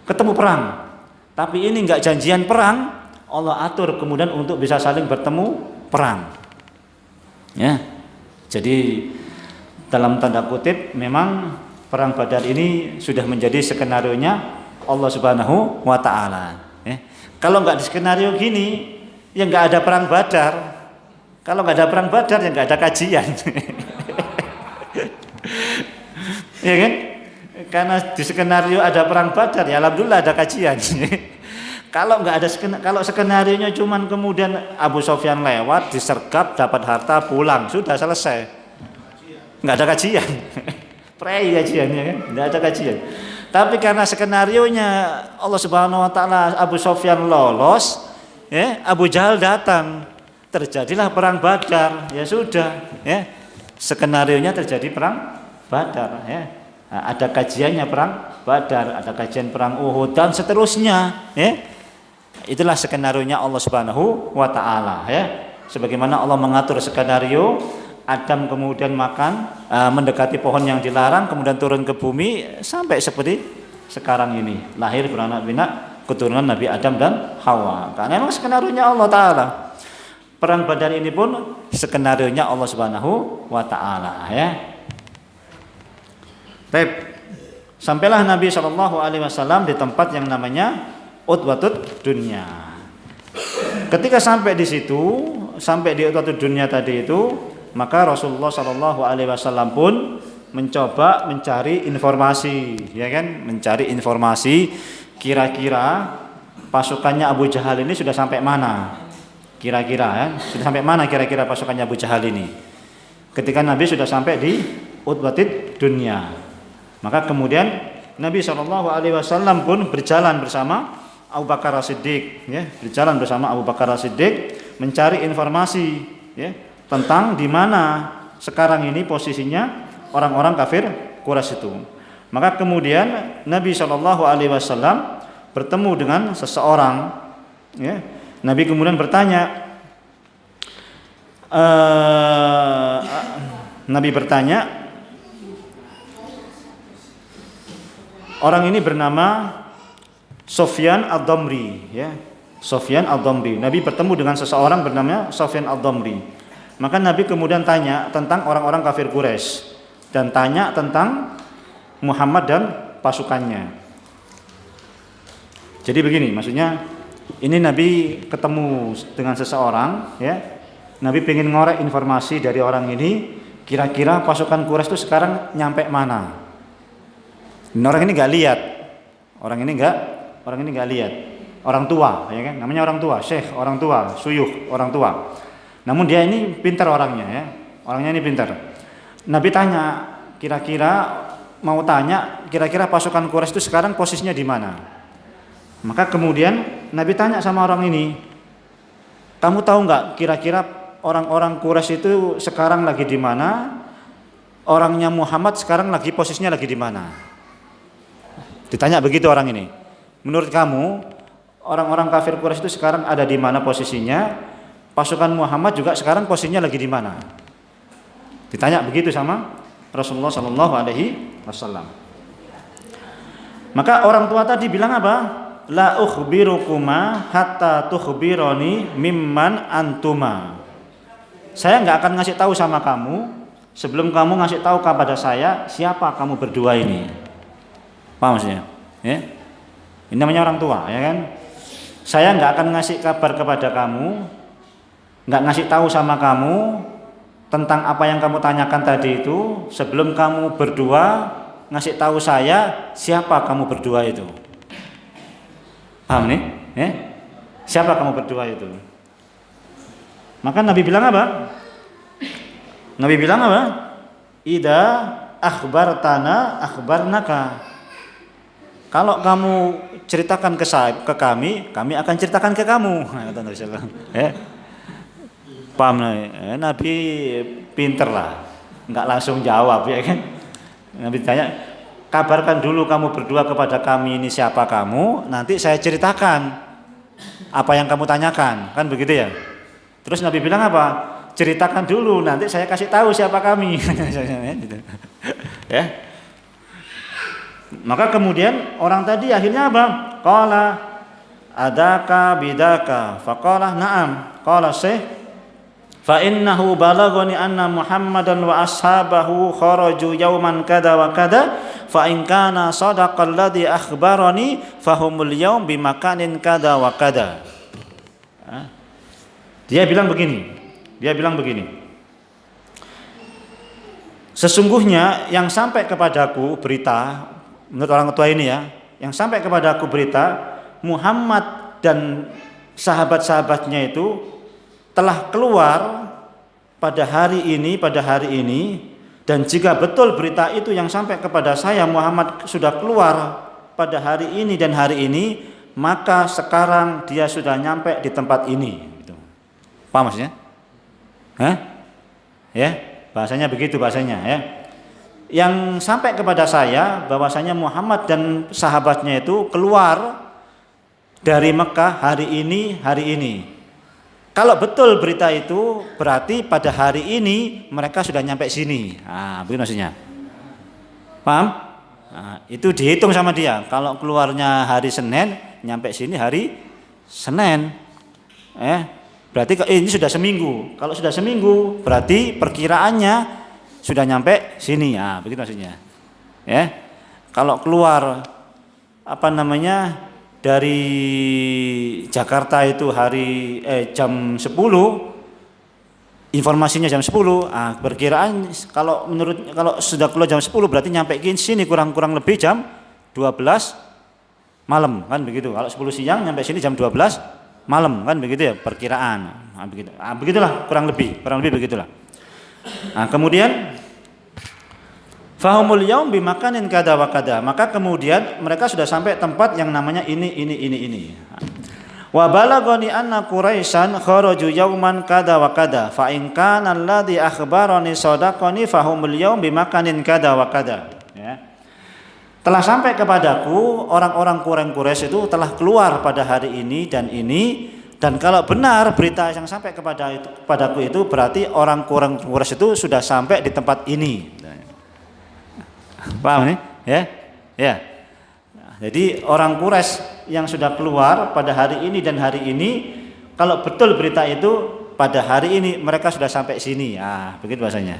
ketemu perang. Tapi ini nggak janjian perang, Allah atur kemudian untuk bisa saling bertemu perang. Ya, jadi dalam tanda kutip memang perang Badar ini sudah menjadi skenarionya Allah Subhanahu Wa Taala. Ya. Kalau nggak di skenario gini, ya nggak ada perang Badar. Kalau nggak ada perang Badar, ya nggak ada kajian. Ya kan? Karena di skenario ada perang Badar, ya alhamdulillah ada kajian. Kalau nggak ada kalau skenarionya cuman kemudian Abu Sufyan lewat, disergap, dapat harta, pulang, sudah selesai. Nggak ada kajian. Prei kajiannya kan? Nggak ada kajian. Tapi karena skenarionya Allah Subhanahu wa taala Abu Sufyan lolos, ya, Abu Jahal datang. Terjadilah perang Badar. Ya sudah, ya. Skenarionya terjadi perang Badar, ya. Nah, ada kajiannya perang Badar, ada kajian perang Uhud dan seterusnya, ya. Itulah skenarionya Allah Subhanahu wa taala, ya. Sebagaimana Allah mengatur skenario Adam kemudian makan, mendekati pohon yang dilarang, kemudian turun ke bumi sampai seperti sekarang ini, lahir beranak pinak keturunan Nabi Adam dan Hawa. Karena memang skenarionya Allah taala. Perang Badar ini pun skenarionya Allah Subhanahu wa taala, ya. Baik. Sampailah Nabi Shallallahu alaihi wasallam di tempat yang namanya Utwatud Dunya. Ketika sampai di situ, sampai di Utwatud Dunya tadi itu, maka Rasulullah Shallallahu alaihi wasallam pun mencoba mencari informasi, ya kan? Mencari informasi kira-kira pasukannya Abu Jahal ini sudah sampai mana? Kira-kira, ya, sudah sampai mana kira-kira pasukannya Abu Jahal ini? Ketika Nabi sudah sampai di Utwatud Dunya, maka kemudian Nabi Shallallahu alaihi wasallam pun berjalan bersama Abu Bakar As-Siddiq, ya, berjalan bersama Abu Bakar As-Siddiq mencari informasi, ya, tentang di mana sekarang ini posisinya orang-orang kafir Quraisy itu. Maka kemudian Nabi Shallallahu alaihi wasallam bertemu dengan seseorang, ya. Nabi kemudian bertanya, orang ini bernama Sufyan Ad-Damri, ya. Sufyan Ad-Damri. Nabi bertemu dengan seseorang bernama Sufyan Ad-Damri. Maka Nabi kemudian tanya tentang orang-orang kafir Quraisy dan tanya tentang Muhammad dan pasukannya. Jadi begini, maksudnya ini Nabi ketemu dengan seseorang, ya. Nabi pengen ngorek informasi dari orang ini, kira-kira pasukan Quraisy itu sekarang nyampe mana. Orang ini nggak lihat, orang ini nggak lihat. Orang tua, ya kan? Namanya orang tua, syekh, orang tua, suyuh, orang tua. Namun dia ini pintar orangnya, ya. Orangnya ini pintar. Nabi tanya, kira-kira pasukan Quraisy itu sekarang posisinya di mana? Maka kemudian Nabi tanya sama orang ini, kamu tahu nggak kira-kira orang-orang Quraisy itu sekarang lagi di mana? Orangnya Muhammad sekarang lagi posisinya lagi di mana? Ditanya begitu orang ini. Menurut kamu orang-orang kafir Quraisy itu sekarang ada di mana posisinya? Pasukan Muhammad juga sekarang posisinya lagi di mana? Ditanya begitu sama Rasulullah Shallallahu alaihi wasallam. Maka orang tua tadi bilang apa? La ukhbirukuma hatta tukhbironi mimman antuma. Saya nggak akan ngasih tahu sama kamu sebelum kamu ngasih tahu kepada saya siapa kamu berdua ini. Paham maksudnya? Ya? Ini namanya orang tua, ya kan? Saya nggak akan ngasih kabar kepada kamu, nggak ngasih tahu sama kamu tentang apa yang kamu tanyakan tadi itu sebelum kamu berdua ngasih tahu saya siapa kamu berdua itu. Paham nih? Ya? Siapa kamu berdua itu? Maka Nabi bilang apa? Nabi bilang apa? Ida akhbartana akhbarnaka. Kalau kamu ceritakan ke kami akan ceritakan ke kamu. Paham? Nabi pinter lah, nggak langsung jawab, ya kan? Nabi tanya, kabarkan dulu kamu berdua kepada kami ini siapa kamu, nanti saya ceritakan apa yang kamu tanyakan, kan begitu ya? Terus Nabi bilang apa? Ceritakan dulu, nanti saya kasih tahu siapa kami. Ya. Maka kemudian orang tadi akhirnya apa? Qala adaka bidaka. Faqala na'am. Qala syekh fa innahu balaghani anna Muhammadan wa ashabahu kharaju yauman kada wa kada fa in kana sadaqal ladzi akhbarani fahumul yaum bimakanin kada wa kada. Dia bilang begini. Sesungguhnya yang sampai kepadaku berita, menurut orang tua ini ya, yang sampai kepada aku berita Muhammad dan sahabat-sahabatnya itu telah keluar pada hari ini Dan jika betul berita itu yang sampai kepada saya, Muhammad sudah keluar pada hari ini dan hari ini, maka sekarang dia sudah nyampe di tempat ini. Gitu. Paham maksudnya? Hah? Ya, bahasanya begitu bahasanya ya. Yang sampai kepada saya bahwasanya Muhammad dan sahabatnya itu keluar dari Mekah hari ini. Kalau betul berita itu berarti pada hari ini mereka sudah nyampe sini. Begitu maksudnya. Paham? Itu dihitung sama dia. Kalau keluarnya hari Senin, nyampe sini hari Senin. Berarti ini sudah seminggu. Kalau sudah seminggu, berarti perkiraannya sudah nyampe sini. Begitu maksudnya. Ya. Kalau keluar dari Jakarta itu jam 10, informasinya jam 10, perkiraan kalau sudah keluar jam 10 berarti nyampe sini kurang lebih jam 12 malam kan begitu. Kalau 10 siang nyampe sini jam 12 malam kan begitu ya perkiraan. Begitulah kurang lebih begitulah. Kemudian fahumul yaum bimakanin kada wa kada. Maka kemudian mereka sudah sampai tempat yang namanya ini. Wa balaghani anna Quraisyan kharaju yauman kada wa kada. Fa in kana alladhi akhbarani sadaqani fahumul yaum bimakanin kada wa kada. Ya. Telah sampai kepadaku orang-orang Quraisy itu telah keluar pada hari ini, dan kalau benar berita yang sampai kepadaku itu berarti orang Quraisy itu sudah sampai di tempat ini. Paham nih? Ya. Jadi orang Quraisy yang sudah keluar pada hari ini dan hari ini, kalau betul berita itu pada hari ini mereka sudah sampai sini. Begitu bahasanya.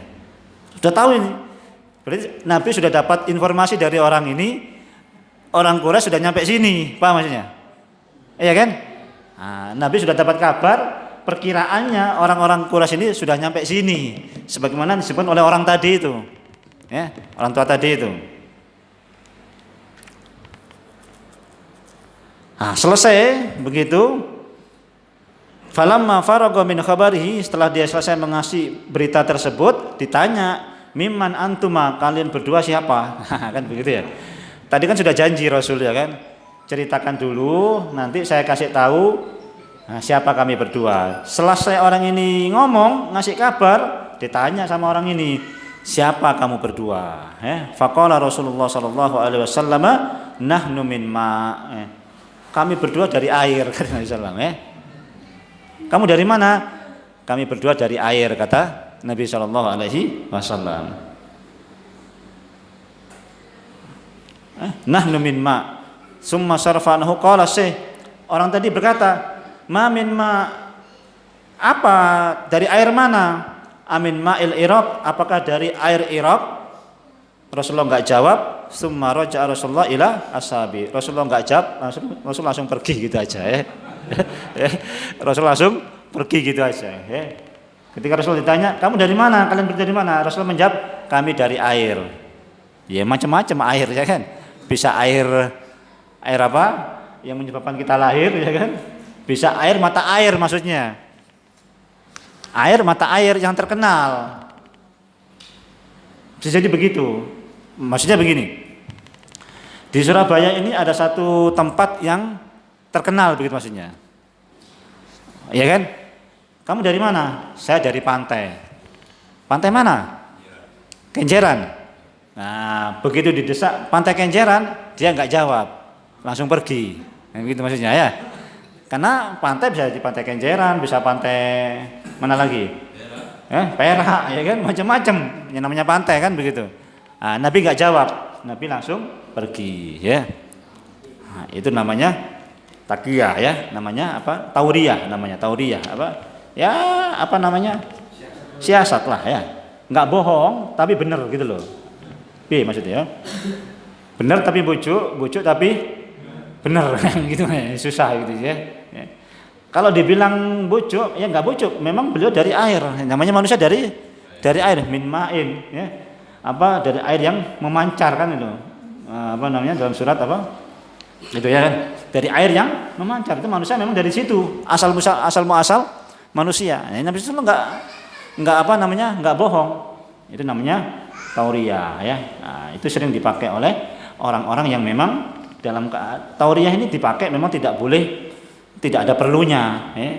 Sudah tahu ini. Berarti Nabi sudah dapat informasi dari orang ini, orang Quraisy sudah nyampe sini. Paham maksudnya? Iya kan? Nabi sudah dapat kabar, perkiraannya orang-orang Quraisy ini sudah nyampe sini, sebagaimana disebut oleh orang tadi itu. Ya, orang tua tadi itu. Selesai begitu. Falamma faragha min khabarihi, setelah dia selesai mengasih berita tersebut, ditanya, "Mimman antuma, kalian berdua siapa?" Kan begitu ya. Tadi kan sudah janji Rasul ya kan. Ceritakan dulu, nanti saya kasih tahu siapa kami berdua. Selesai orang ini ngomong, ngasih kabar, ditanya sama orang ini, siapa kamu berdua? Faqala Rasulullah sallallahu alaihi wasallam, nahnu min ma. Kami berdua dari air, kata Nabi sallallahu alaihi wasallam. Kamu dari mana? Kami berdua dari air, kata Nabi sallallahu alaihi wasallam. Nahnu min ma. Summa sarfanahu qala orang tadi berkata, ma min ma, apa dari air mana? Amin ma'il Iraq, apakah dari air Iraq? Rasulullah enggak jawab. Summa raja'a Rasulullah ila ashabi. Rasulullah enggak jawab, Rasul langsung pergi gitu aja ya. Rasul langsung pergi gitu aja ya. Ketika Rasul ditanya, "Kamu dari mana? Kalian dari mana?" Rasulullah menjawab, "Kami dari air." Ya macam-macam air ya kan. Bisa air apa? Yang menyebabkan kita lahir ya kan? Bisa air mata air maksudnya. Air mata air yang terkenal. Bisa jadi begitu. Maksudnya begini. Di Surabaya ini ada satu tempat yang terkenal begitu maksudnya. Ya kan? Kamu dari mana? Saya dari pantai. Pantai mana? Kenjeran. Nah, begitu didesak pantai Kenjeran, dia enggak jawab. Langsung pergi. Begitu maksudnya ya. Karena pantai bisa di pantai Kenjeran, bisa pantai mana lagi? Perak, ya kan, macam-macam. Yang namanya pantai kan begitu. Nabi nggak jawab, Nabi langsung pergi, ya. Itu namanya takiyah, ya. Namanya apa? Tauriyah, namanya tauriyah. Apa? Ya, apa namanya? Siasat lah, ya. Nggak bohong, tapi benar gitu loh. Maksudnya, ya. Benar tapi bujuk tapi benar, gitu, susah gitu ya. Kalau dibilang bujuk, ya nggak bujuk. Memang beliau dari air. Namanya manusia dari air, min ma'in, ya. Apa dari air yang memancar kan itu. Apa namanya dalam surat apa? Itu ya kan. Dari air yang memancar. Itu manusia memang dari situ. Asal muasal manusia. Nabi sallallahu nggak apa namanya? Nggak bohong. Itu namanya tauriyah ya. Nah, itu sering dipakai oleh orang-orang yang memang dalam tauriyah ini dipakai memang tidak boleh, tidak ada perlunya ya.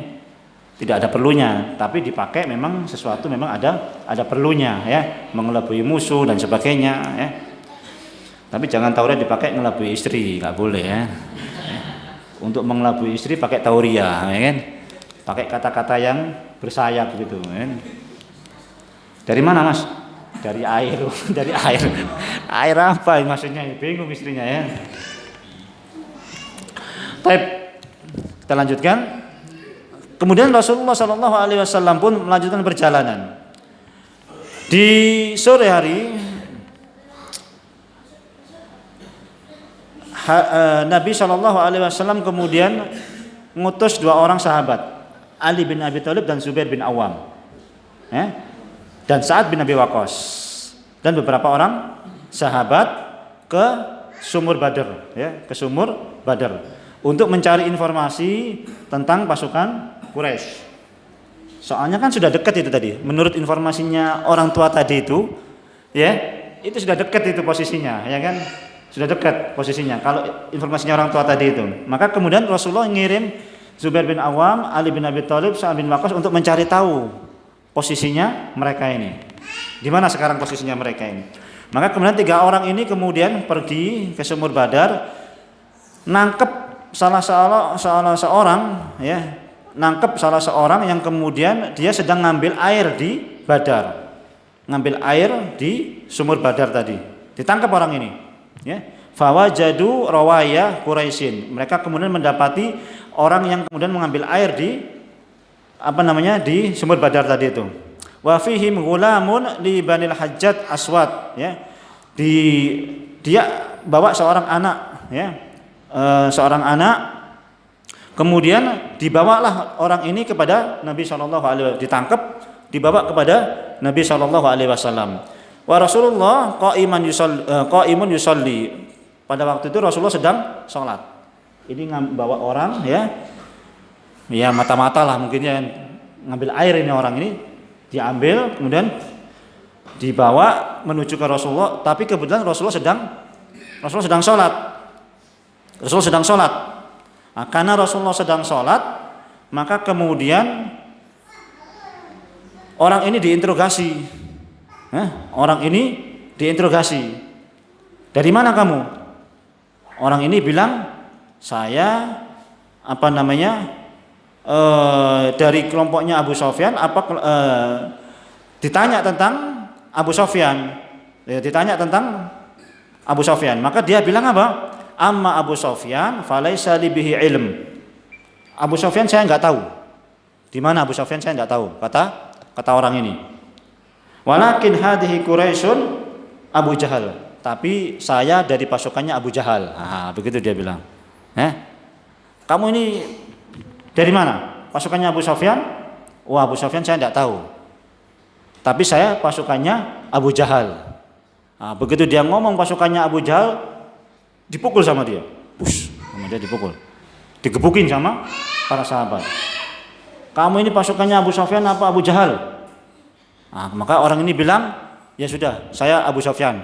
Tidak ada perlunya, tapi dipakai memang sesuatu memang ada perlunya ya, mengelabui musuh dan sebagainya ya. Tapi jangan tauriyah dipakai mengelabui istri, nggak boleh ya. Untuk mengelabui istri pakai tauriyah ya kan. Pakai kata-kata yang bersayap gitu kan. Dari mana Mas? Dari air, dari air. Air apa maksudnya? Bingung istrinya ya. Baik, kita lanjutkan. Kemudian Rasulullah Shallallahu Alaihi Wasallam pun melanjutkan perjalanan. Di sore hari, Nabi Shallallahu Alaihi Wasallam kemudian mengutus 2 orang sahabat, Ali bin Abi Thalib dan Zubair bin Awam, dan Sa'ad bin Abi Waqqas, dan beberapa orang sahabat ke sumur Badr, ke sumur Badr untuk mencari informasi tentang pasukan Quraisy. Soalnya kan sudah dekat itu tadi. Menurut informasinya orang tua tadi itu, itu sudah dekat itu posisinya, ya kan? Sudah dekat posisinya. Kalau informasinya orang tua tadi itu, maka kemudian Rasulullah ngirim Zubair bin Awam, Ali bin Abi Thalib, Sa'ad bin Waqqas untuk mencari tahu posisinya mereka ini. Di mana sekarang posisinya mereka ini? Maka kemudian 3 orang ini kemudian pergi ke sumur Badar, nangkep salah seorang yang kemudian dia sedang ngambil air di Badar, ngambil air di sumur Badar tadi. Ditangkap orang ini, fawajadu rawaya Quraisyin. Mereka kemudian mendapati orang yang kemudian mengambil air di di sumur Badar tadi itu. Wa fihim ghulamun li Banil Hajjat Aswad, dia bawa seorang anak, seorang anak. Kemudian dibawalah orang ini kepada Nabi Shallallahu Alaihi Wasallam, ditangkap, dibawa kepada Nabi Shallallahu Alaihi Wasallam. Wa Rasulullah qaimun yusalli. Pada waktu itu Rasulullah sedang sholat. Ini bawa orang mata-mata lah mungkin ngambil air ini, orang ini diambil kemudian dibawa menuju ke Rasulullah. Tapi kebetulan Rasulullah sedang sholat. Rasulullah sedang sholat. Nah, karena Rasulullah sedang sholat, maka kemudian orang ini diinterogasi. Orang ini diinterogasi. Dari mana kamu? Orang ini bilang, saya dari kelompoknya Abu Sufyan. Ditanya tentang Abu Sufyan. Maka dia bilang apa? Amma Abu Sufyan falaisa li bihi ilm. Abu Sufyan saya enggak tahu. Di mana Abu Sufyan saya enggak tahu, kata orang ini. Walakin hadhihi Quraisyun Abu Jahal. Tapi saya dari pasukannya Abu Jahal. Begitu dia bilang. Kamu ini dari mana? Pasukannya Abu Sufyan? Wah, Abu Sufyan saya enggak tahu. Tapi saya pasukannya Abu Jahal. Begitu dia ngomong pasukannya Abu Jahal, dipukul sama dia. Sama dia dipukul. Digebukin sama para sahabat. Kamu ini pasukannya Abu Sufyan apa Abu Jahal? Maka orang ini bilang, ya sudah, saya Abu Sufyan.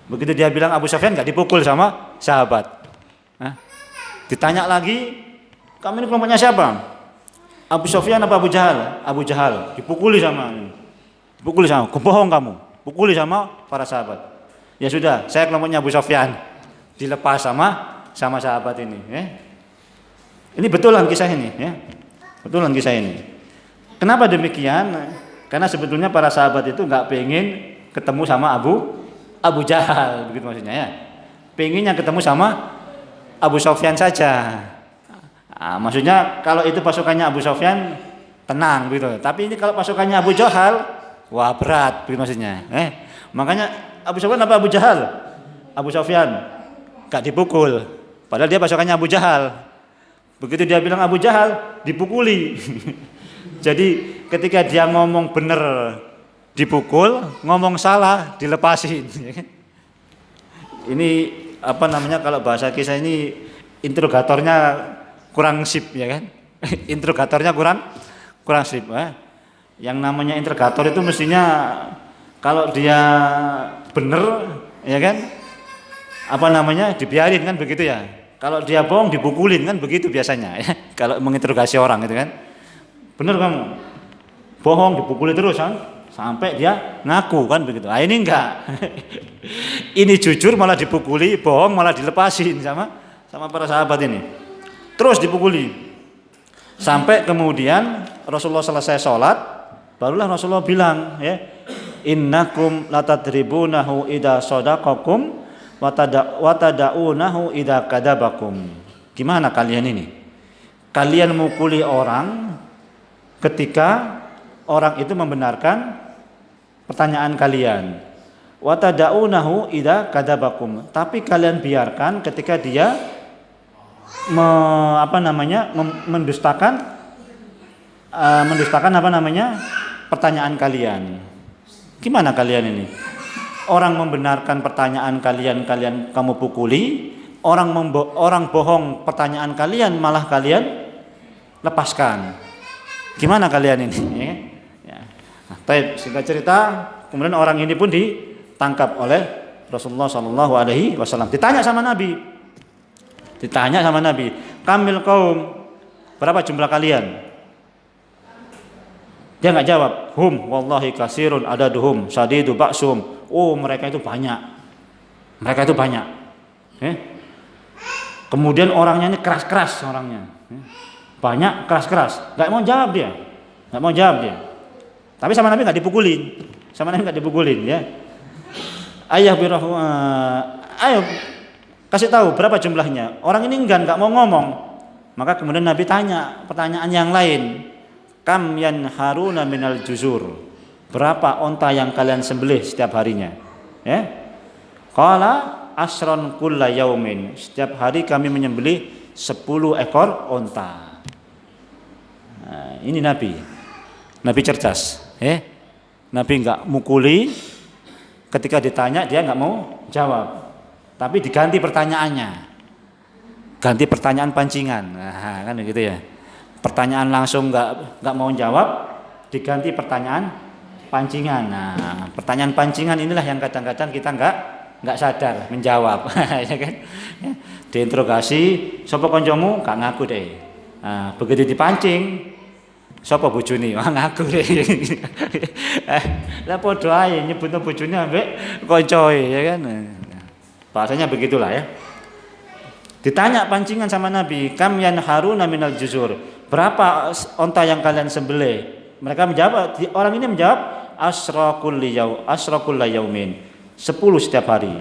Begitu dia bilang Abu Sufyan, enggak dipukul sama sahabat. Ditanya lagi, kamu ini kelompoknya siapa? Abu Sufyan apa Abu Jahal? Abu Jahal. Dipukuli sama, kebohong kamu. Pukuli sama para sahabat. Ya sudah, saya kelompoknya Abu Sufyan. Dilepas sama sahabat ini. Ini betulan kisah ini. Betulan kisah ini. Kenapa demikian? Karena sebetulnya para sahabat itu nggak pengen ketemu sama Abu Jahal, begitu maksudnya ya. Pengennya ketemu sama Abu Sufyan saja. Maksudnya kalau itu pasukannya Abu Sufyan tenang gitu. Tapi ini kalau pasukannya Abu Jahal, wah berat, begitu maksudnya. Makanya Abu Sufyan apa Abu Jahal? Abu Sufyan. Gak dipukul. Padahal dia pasukannya Abu Jahal. Begitu dia bilang Abu Jahal, dipukuli. Jadi ketika dia ngomong benar dipukul, ngomong salah dilepasin. Ini kalau bahasa kisah ini interrogatornya kurang sip, ya kan? Interrogatornya kurang sip. Yang namanya interrogator itu mestinya Kalau dia bener, ya kan, apa namanya, dibiarin kan begitu ya. Kalau dia bohong dipukulin kan begitu biasanya ya. Kalau menginterogasi orang itu kan, bener kamu bohong dipukulin terus kan, sampai dia ngaku kan begitu. Ah ini enggak, ini jujur malah dipukuli, bohong malah dilepasin sama para sahabat ini. Terus dipukuli, sampai kemudian Rasulullah selesai sholat, barulah Rasulullah bilang ya, innakum latadribunahu idza sadaqakum wa tada'unahu idza kadabakum. Gimana kalian ini? Kalian mukuli orang ketika orang itu membenarkan pertanyaan kalian. Wa tada'unahu idza kadabakum. Tapi kalian biarkan ketika dia mendustakan pertanyaan kalian. Gimana kalian ini? Orang membenarkan pertanyaan kalian kamu pukuli, orang bohong pertanyaan kalian malah kalian lepaskan. Gimana kalian ini? Ya. Nah, singkat cerita, kemudian orang ini pun ditangkap oleh Rasulullah SAW. Ditanya sama Nabi, kamil kaum, berapa jumlah kalian? Dia nggak jawab. Hum wallahi kasirun adaduhum sadidu ba'sum. Oh mereka itu banyak. Kemudian orangnya ini keras-keras orangnya. Banyak keras-keras. Nggak mau jawab dia. Tapi sama Nabi nggak dipukulin. Ya. Ayo kasih tahu berapa jumlahnya. Orang ini nggak mau ngomong. Maka kemudian Nabi tanya pertanyaan yang lain. Kam yanharuna minal juzur. Berapa onta yang kalian sembelih setiap harinya? Ya. Qala asron kulla yaumin. Setiap hari kami menyembelih 10 ekor onta. Nah, ini Nabi cerdas. Nabi nggak mukuli, ketika ditanya dia nggak mau jawab, tapi diganti pertanyaannya, ganti pertanyaan pancingan. Nah, kan gitu ya. Pertanyaan langsung nggak mau jawab, diganti pertanyaan pancingan. Nah, pertanyaan pancingan inilah yang kadang-kadang kita nggak sadar menjawab, ya kan? Diinterogasi, sapa koncomu? Gak ngaku deh. Nah, begitu dipancing, sapa bojone? Wah ngaku deh. Lah padha ae nyebutno bojone ambek koncoe, ya kan? Bahasanya begitulah ya. Ditanya pancingan sama Nabi, kam yanharuna minal juzur. Berapa onta yang kalian sembelih? Mereka menjawab, orang ini menjawab asrakul yaumin, 10 setiap hari.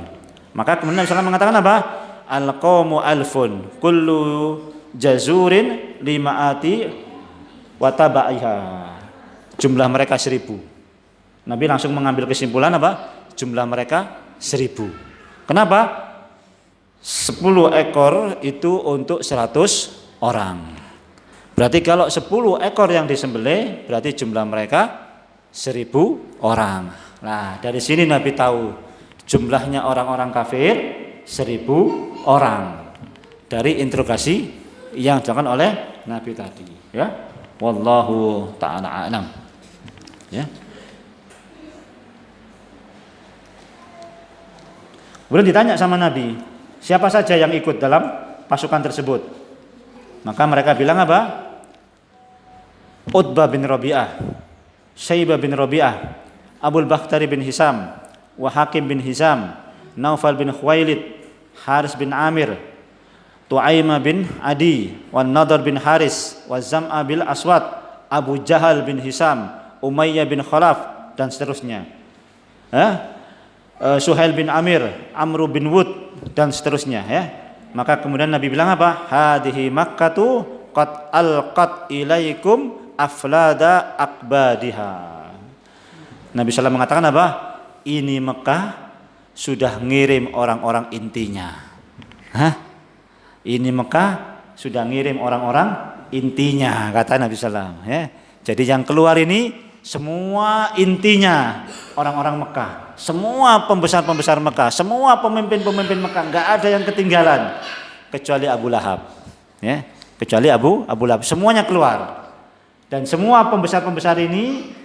Maka kemudian Nabi SAW mengatakan apa? Al-qawmu alfun kullu jazurin limaati watabaiha. Jumlah mereka 1000. Nabi langsung mengambil kesimpulan apa? Jumlah mereka 1000. Kenapa? 10 ekor itu untuk 100 orang. Berarti kalau 10 ekor yang disembelih, berarti jumlah mereka 1000 orang. Nah, dari sini Nabi tahu jumlahnya orang-orang kafir 1000 orang. Dari interogasi yang dilakukan oleh Nabi tadi, ya. Wallahu ta'ala a'lam. Ya. Kemudian ditanya sama Nabi, siapa saja yang ikut dalam pasukan tersebut? Maka mereka bilang apa? Utbah bin Rabi'ah, Syaibah bin Rabi'ah, Abul Bakhtari bin Hisam, wa Hakim bin Hizam, Naufal bin Khuwailid, Haris bin Amir, Tu'aimah bin Adi, wa Nadar bin Haris, wa Zam'a bil Aswad, Abu Jahal bin Hisam, Umayyah bin Khalaf, dan seterusnya. Suhail bin Amir, Amru bin Wud, dan seterusnya. Ya. Maka kemudian Nabi bilang apa? Hadihi Makkatu qad alqat ilaikum aflada akbadiha. Nabi SAW mengatakan apa? Ini Mekah sudah ngirim orang-orang intinya. Ini Mekah sudah ngirim orang-orang intinya, kata Nabi SAW. Ya. Jadi yang keluar ini semua intinya orang-orang Mekah, semua pembesar-pembesar Mekah, semua pemimpin-pemimpin Mekah, nggak ada yang ketinggalan kecuali Abu Lahab. Ya. Kecuali Abu Lahab, semuanya keluar. Dan semua pembesar-pembesar ini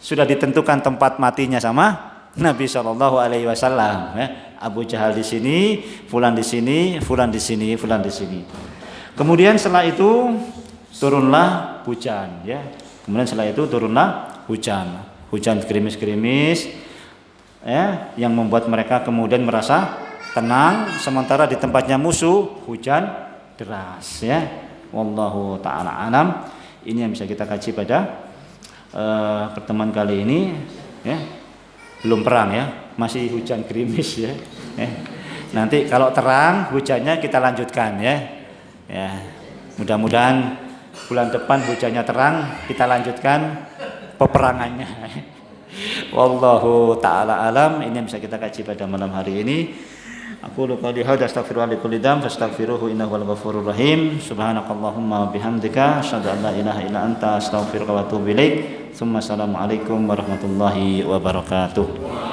sudah ditentukan tempat matinya sama Nabi Shallallahu Alaihi Wasallam. Abu Jahal di sini, fulan di sini, fulan di sini, fulan di sini. Kemudian setelah itu turunlah hujan, ya. Kemudian setelah itu turunlah hujan gerimis-gerimis, ya, yang membuat mereka kemudian merasa tenang, sementara di tempatnya musuh hujan deras, ya. Wallahu taala alam. Ini yang bisa kita kaji pada pertemuan kali ini, ya. Belum perang, ya, masih hujan gerimis, ya. Nanti kalau terang hujannya kita lanjutkan, ya. Ya, mudah-mudahan bulan depan hujannya terang, kita lanjutkan peperangannya. Wallahu taala alam. Ini yang bisa kita kaji pada malam hari ini. Aku lupa hadza astaghfirullah li kulli dzam fastaghfiruhu innahu wal ghafurur rahim. Subhanakallahumma wa bihamdika asyhadu an la ilaha illa anta astaghfiruka wa atubu ilaik. Assalamualaikum warahmatullahi wabarakatuh.